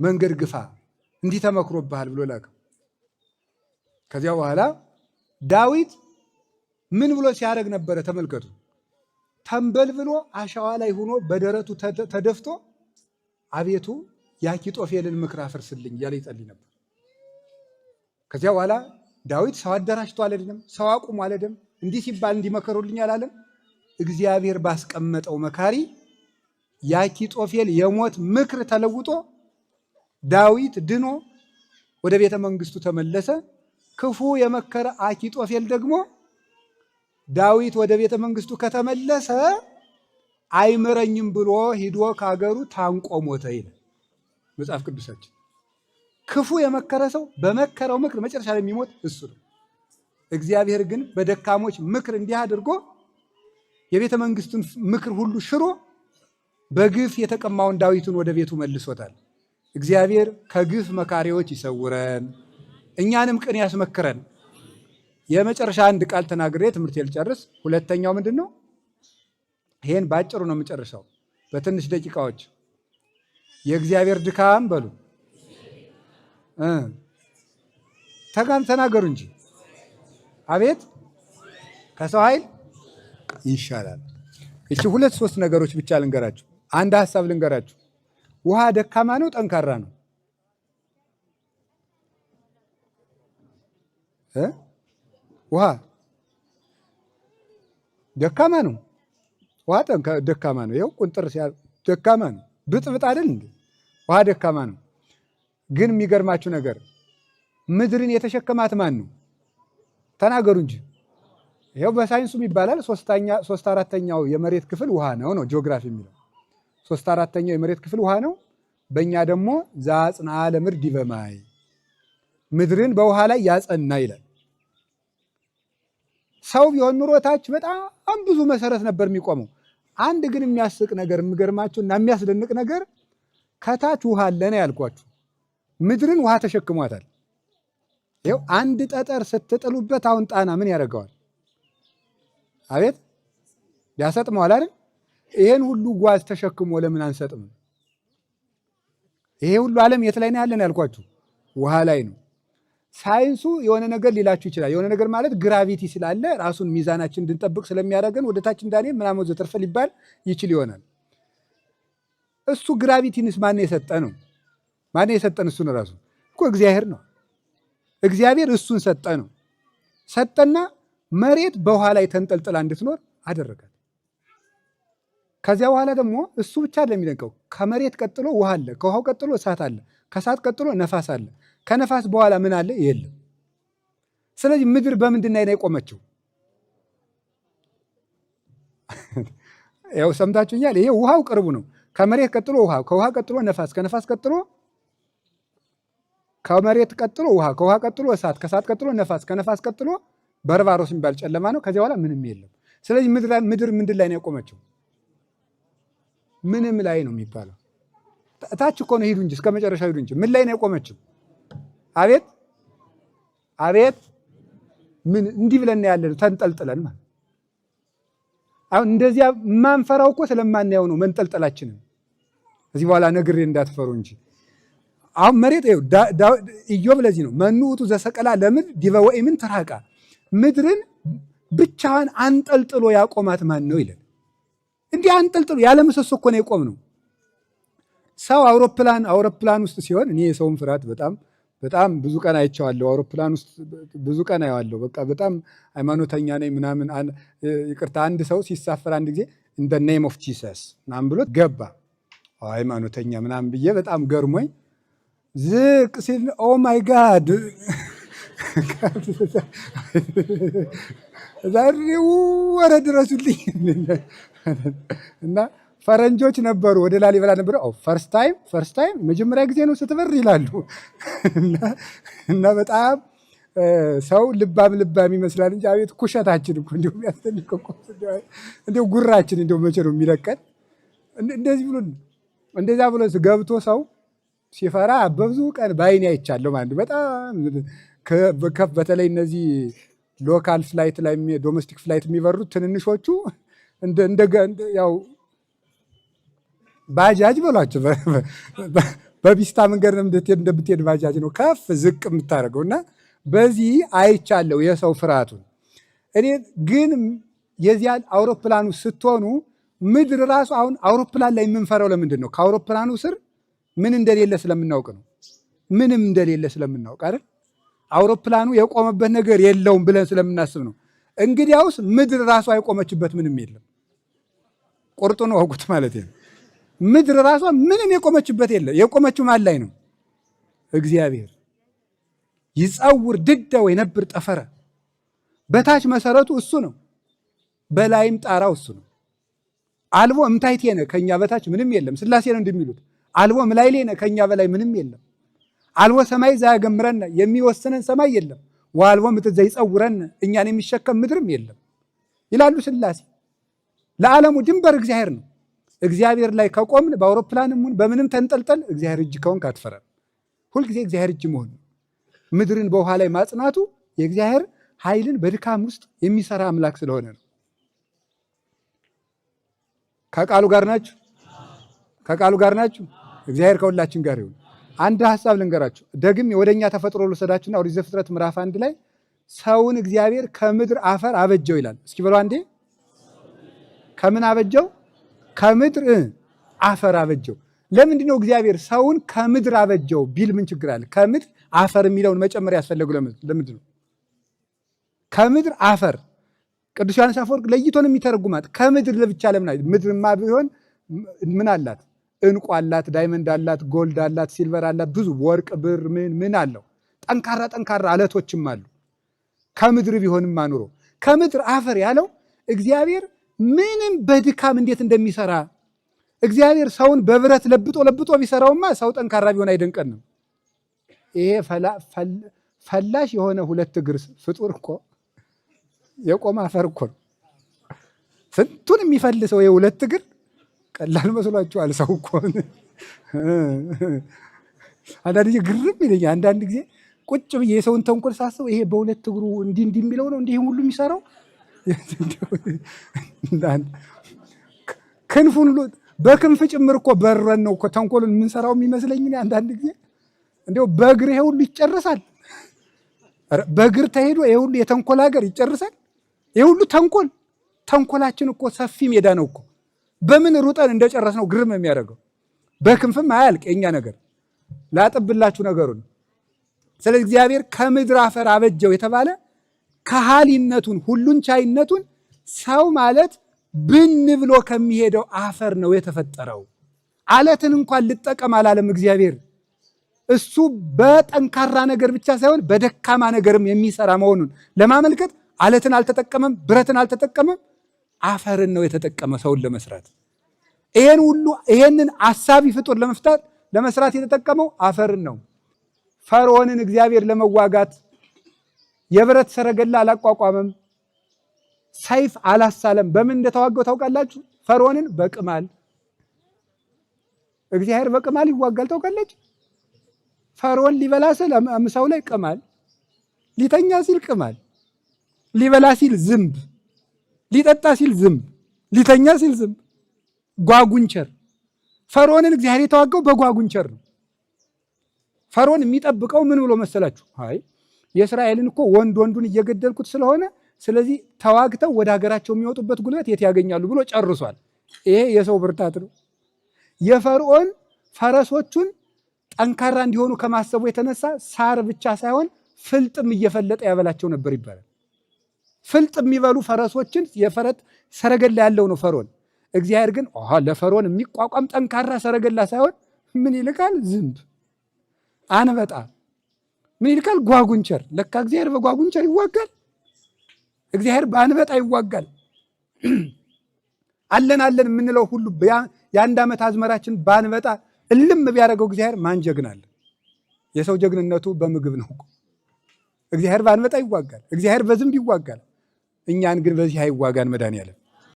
መንገድ ግፋ እንዲህ ተመክሮብሃል ብሎ ላከው። ከዚያ በኋላ ዳዊት ምን ብሎ ሲያደርግ ነበረ? ተመልከቱ። ተንበልብሎ አሸዋ ላይ ሆኖ በደረቱ ተደፍቶ አቤቱ የአኪጦፌልን ምክር አፍርስልኝ እያለ ይጸልይ ነበር። ከዚያ በኋላ ዳዊት ሰው አደራጅቶ አልሄደም፣ ሰው አቁሞ አልሄደም። እንዲህ ሲባል እንዲመከሩልኝ አላለም። እግዚአብሔር ባስቀመጠው መካሪ የአኪጦፌል የሞት ምክር ተለውጦ ዳዊት ድኖ ወደ ቤተ መንግስቱ ተመለሰ። ክፉ የመከረ አኪጦፌል ደግሞ ዳዊት ወደ ቤተ መንግስቱ ከተመለሰ አይምረኝም ብሎ ሂዶ ከሀገሩ ታንቆ ሞተ ይላል መጽሐፍ ቅዱሳችን። ክፉ የመከረ ሰው በመከረው ምክር መጨረሻ ላይ የሚሞት እሱ ነው። እግዚአብሔር ግን በደካሞች ምክር እንዲህ አድርጎ የቤተ መንግስቱን ምክር ሁሉ ሽሮ በግፍ የተቀማውን ዳዊትን ወደ ቤቱ መልሶታል። እግዚአብሔር ከግፍ መካሪዎች ይሰውረን፣ እኛንም ቅን ያስመክረን። የመጨረሻ አንድ ቃል ተናግሬ ትምህርት ልጨርስ። ሁለተኛው ምንድን ነው? ይሄን ባጭሩ ነው የምጨርሰው በትንሽ ደቂቃዎች። የእግዚአብሔር ድካም በሉ ተናገሩ እንጂ አቤት ከሰው ኃይል ይሻላል። እቺ ሁለት ሶስት ነገሮች ብቻ ልንገራችሁ። አንድ ሐሳብ ልንገራችሁ። ውሃ ደካማ ነው ጠንካራ ነው? ውሃ ደካማ ነው። ውሃ ደካማ ነው። ይኸው ቁንጥር ደካማ ነው። ብጥብጥ አይደል እንዴ? ውሃ ደካማ ነው። ግን የሚገርማችሁ ነገር ምድርን የተሸከማት ማን ነው? ተናገሩ እንጂ። ይኸው በሳይንሱም ይባላል 3/4 የመሬት ክፍል ውሃ ነው ጂኦግራፊ የሚለው 3/4 የመሬት ክፍል ውሃ ነው። በእኛ ደግሞ ዘአጽንዐ ለምድር ዲበ ማይ፣ ምድርን በውሃ ላይ ያጸና ይላል። ሰው ቢሆን ኑሮ ታች በጣም ብዙ መሰረት ነበር የሚቆመው። አንድ ግን የሚያስቅ ነገር የሚገርማችሁ እና የሚያስደንቅ ነገር ከታች ውሃ አለ ነው ያልኳችሁ። ምድርን ውሃ ተሸክሟታል። ይኸው አንድ ጠጠር ስትጥሉበት አሁን ጣና ምን ያደርገዋል? አቤት ያሰጥመዋል አይደል? ይሄን ሁሉ ጓዝ ተሸክሞ ለምን አንሰጥም? ይሄ ሁሉ ዓለም የት ላይ ነው ያለን ያልኳችሁ? ውሃ ላይ ነው። ሳይንሱ የሆነ ነገር ሊላችሁ ይችላል። የሆነ ነገር ማለት ግራቪቲ ስላለ ራሱን ሚዛናችን እንድንጠብቅ ስለሚያደርገን ወደታች እንዳኔ ምናምን ዘተርፈ ሊባል ይችል ይሆናል። እሱ ግራቪቲንስ ማን የሰጠ ነው? ማን የሰጠን? እሱን ራሱ እኮ እግዚአብሔር ነው። እግዚአብሔር እሱን ሰጠ ነው። ሰጠና መሬት በውሃ ላይ ተንጠልጥላ እንድትኖር አደረጋት። ከዚያ በኋላ ደግሞ እሱ ብቻ ለሚደንቀው ከመሬት ቀጥሎ ውሃ አለ፣ ከውሃው ቀጥሎ እሳት አለ፣ ከእሳት ቀጥሎ ነፋስ አለ፣ ከነፋስ በኋላ ምን አለ? የለም። ስለዚህ ምድር በምንድን ላይ ነው የቆመችው? ያው ሰምታችሁኛል። ይሄ ውሃው ቅርቡ ነው። ከመሬት ቀጥሎ ውሃ፣ ከውሃ ቀጥሎ ነፋስ፣ ከነፋስ ቀጥሎ ከመሬት ቀጥሎ ውሃ፣ ከውሃ ቀጥሎ እሳት፣ ከእሳት ቀጥሎ ነፋስ፣ ከነፋስ ቀጥሎ በርባሮስ የሚባል ጨለማ ነው። ከዚያ በኋላ ምንም የለም። ስለዚህ ምድር ምንድን ላይ ነው የቆመችው? ምንም ላይ ነው የሚባለው። ታች እኮ ነው ሂዱ እንጂ እስከ መጨረሻው ሂዱ እንጂ ምን ላይ ነው የቆመችው? አቤት አቤት ምን እንዲህ ብለን ያለን ተንጠልጥለን ማለት አሁን እንደዚያ ማንፈራው እኮ ስለማናየው ነው መንጠልጠላችንን። እዚህ በኋላ ነግሬ እንዳትፈሩ እንጂ አሁን መሬት ኢዮብ ለዚህ ነው መኑ ውእቱ ዘሰቀላ ለምድር ዲበ ወኢምንት ተራቃ፣ ምድርን ብቻዋን አንጠልጥሎ ያቆማት ማን ነው ይላል። እንዲህ አንጠልጥሎ ያለ ምሰሶ እኮ ነው የቆም ነው። ሰው አውሮፕላን ውስጥ ሲሆን እኔ የሰውን ፍርሃት በጣም ብዙ ቀን አይቼዋለሁ። አውሮፕላን ውስጥ ብዙ ቀን አየዋለሁ። በቃ በጣም ሃይማኖተኛ ነኝ ምናምን። ይቅርታ አንድ ሰው ሲሳፈር አንድ ጊዜ ኢን ዘ ኔም ኦፍ ጂሰስ ምናምን ብሎት ገባ። ሃይማኖተኛ ምናምን ብዬ በጣም ገርሞኝ ዝቅ ሲል ኦ ማይ ጋድ ዛሬው ወረ ድረሱልኝ እና ፈረንጆች ነበሩ ወደ ላሊበላ ነበሩ። ፈርስት ታይም መጀመሪያ ጊዜ ነው ስትበር ይላሉ። እና በጣም ሰው ልባም ይመስላል እንጂ አቤት ኩሸታችን እኮ እንዲሁ የሚያስደንቅ እኮ እንዲሁ ጉራችን እንዲሁ መቼ ነው የሚለቀን? እንደዚያ ብሎ ገብቶ ሰው ሲፈራ በብዙ ቀን በዓይኔ አይቻለሁ ማለት በጣም በተለይ እነዚህ ሎካል ፍላይት ላይ ዶሜስቲክ ፍላይት የሚበሩት ትንንሾቹ ያው ባጃጅ በሏቸው በፒስታ መንገድ እንደምትሄድ ባጃጅ ነው ከፍ ዝቅ የምታደርገው። እና በዚህ አይቻለሁ የሰው ፍርሃቱን። እኔ ግን የዚያን አውሮፕላኑ ስትሆኑ ምድር ራሱ አሁን አውሮፕላን ላይ የምንፈራው ለምንድን ነው? ከአውሮፕላኑ ስር ምን እንደሌለ ስለምናውቅ ነው። ምንም እንደሌለ ስለምናውቅ አይደል? አውሮፕላኑ የቆመበት ነገር የለውም ብለን ስለምናስብ ነው። እንግዲያውስ ምድር ራሱ አይቆመችበት ምንም የለም። ቁርጡን ወቁት ማለት ነው። ምድር ራሷ ምንም የቆመችበት የለም። የቆመችው ማን ላይ ነው? እግዚአብሔር። ይጸውር ድደ ወይነብር ጠፈረ። በታች መሰረቱ እሱ ነው። በላይም ጣራው እሱ ነው። አልቦ እምታይቴነ ከኛ በታች ምንም የለም። ሥላሴ ነው እንደሚሉት አልቦ እምላዕሌነ ከኛ በላይ ምንም የለም። አልቦ ሰማይ ዘያገምረነ የሚወስነን ሰማይ የለም። ወአልቦ ምድር ዘይጸውረነ እኛን የሚሸከም ምድርም የለም ይላሉ ሥላሴ። ለዓለሙ ድንበር እግዚአብሔር ነው። እግዚአብሔር ላይ ከቆምን በአውሮፕላንም በምንም ተንጠልጠል እግዚአብሔር እጅ ከሆንክ አትፈራም። ሁልጊዜ እግዚአብሔር እጅ መሆን ነው። ምድርን በውሃ ላይ ማጽናቱ የእግዚአብሔር ኃይልን በድካም ውስጥ የሚሰራ አምላክ ስለሆነ ነው። ከቃሉ ጋር ናችሁ? ከቃሉ ጋር ናችሁ? እግዚአብሔር ከሁላችን ጋር ይሁን። አንድ ሐሳብ ልንገራችሁ። ደግም ወደኛ ተፈጥሮ ልወሰዳችሁና ኦሪት ዘፍጥረት ምዕራፍ 1 ላይ ሰውን እግዚአብሔር ከምድር አፈር አበጀው ይላል። እስኪ በሉ አንዴ። ከምን አበጀው? ከምድር አፈር አበጀው። ለምንድን ነው እግዚአብሔር ሰውን ከምድር አበጀው ቢል ምን ችግር አለ? ከምድር አፈር የሚለውን መጨመር ያስፈለገው ለምንድን ነው? ከምድር አፈር ቅዱስ ዮሐንስ አፈወርቅ ለይቶን የሚተረጉማት ከምድር ለብቻ ለምን አይደል? ምድርማ ቢሆን ምን አላት? እንቁ አላት፣ ዳይመንድ አላት፣ ጎልድ አላት፣ ሲልቨር አላት፣ ብዙ ወርቅ፣ ብር ምን አለው? ጠንካራ ጠንካራ አለቶችም አሉ። ከምድር ቢሆንም አኑሮ ከምድር አፈር ያለው እግዚአብሔር ምንም በድካም እንዴት እንደሚሰራ እግዚአብሔር ሰውን በብረት ለብጦ ቢሰራውማ ሰው ጠንካራ ቢሆን አይደንቀንም። ይሄ ፈላሽ የሆነ ሁለት እግር ፍጡር እኮ የቆመ አፈር እኮ ነው። ስንቱን የሚፈልሰው የሁለት እግር ቀላል መስሏችኋል? ሰው እኮ አንዳንድ ጊዜ ግርም ይለኛል። አንዳንድ ጊዜ ቁጭ ብዬ የሰውን ተንኮል ሳስበው ይሄ በሁለት እግሩ እንዲህ የሚለው ነው እንዲህ ሁሉ የሚሰራው ክንፉን በክንፍ ጭምር እኮ በረን ነው እኮ ተንኮሉን የምንሰራው የሚመስለኝ አንዳንድ ጊዜ። እንዲያው በእግር ይሄ ሁሉ ይጨርሳል። በእግር ተሄዶ ይሄ ሁሉ የተንኮል ሀገር ይጨርሳል። ይሄ ሁሉ ተንኮላችን እኮ ሰፊ ሜዳ ነው እኮ። በምን ሩጠን እንደጨረስ ነው ግርም የሚያደርገው። በክንፍም አያልቅ የኛ ነገር። ላጥብላችሁ ነገሩን። ስለዚህ እግዚአብሔር ከምድር አፈር አበጀው የተባለ ከሃሊነቱን ሁሉን ቻይነቱን ሰው ማለት ብን ብሎ ከሚሄደው አፈር ነው የተፈጠረው። አለትን እንኳን ልጠቀም አላለም እግዚአብሔር። እሱ በጠንካራ ነገር ብቻ ሳይሆን በደካማ ነገርም የሚሰራ መሆኑን ለማመልከት አለትን አልተጠቀመም፣ ብረትን አልተጠቀመም፣ አፈርን ነው የተጠቀመ ሰውን ለመስራት። ይሄንን አሳቢ ፍጡር ለመስራት የተጠቀመው አፈርን ነው። ፈርዖንን እግዚአብሔር ለመዋጋት የብረት ሰረገላ አላቋቋመም፣ ሰይፍ አላሳለም። በምን እንደተዋጋው ታውቃላችሁ? ፈርዖንን በቅማል። እግዚአብሔር በቅማል ይዋጋል ታውቃላችሁ? ፈርዖን ሊበላ ሲል ምሳው ላይ ቅማል፣ ሊተኛ ሲል ቅማል፣ ሊበላ ሲል ዝንብ፣ ሊጠጣ ሲል ዝንብ፣ ሊተኛ ሲል ዝንብ፣ ጓጉንቸር። ፈርዖንን እግዚአብሔር የተዋጋው በጓጉንቸር ነው። ፈርዖን የሚጠብቀው ምን ብሎ መሰላችሁ? አይ የእስራኤልን እኮ ወንዱን እየገደልኩት ስለሆነ ስለዚህ ተዋግተው ወደ ሀገራቸው የሚወጡበት ጉልበት የት ያገኛሉ ብሎ ጨርሷል። ይሄ የሰው ብርታት ነው። የፈርዖን ፈረሶቹን ጠንካራ እንዲሆኑ ከማሰቡ የተነሳ ሳር ብቻ ሳይሆን ፍልጥም እየፈለጠ ያበላቸው ነበር ይባላል። ፍልጥ የሚበሉ ፈረሶችን የፈረጥ ሰረገላ ያለው ነው ፈርዖን። እግዚአብሔር ግን ለፈርዖን የሚቋቋም ጠንካራ ሰረገላ ሳይሆን ምን ይልካል? ዝንብ፣ አንበጣ፣ ምን ይልካል? ጓጉንቸር። ለካ እግዚአብሔር በጓጉንቸር ይዋጋል። እግዚአብሔር በአንበጣ ይዋጋል። አለን የምንለው ሁሉ የአንድ ዓመት አዝመራችን በአንበጣ እልም ቢያደርገው እግዚአብሔር ማን ጀግናል? የሰው ጀግንነቱ በምግብ ነው። እግዚአብሔር በአንበጣ ይዋጋል። እግዚአብሔር በዝንብ ይዋጋል። እኛን ግን በዚህ አይዋጋን መድኃኒዓለም።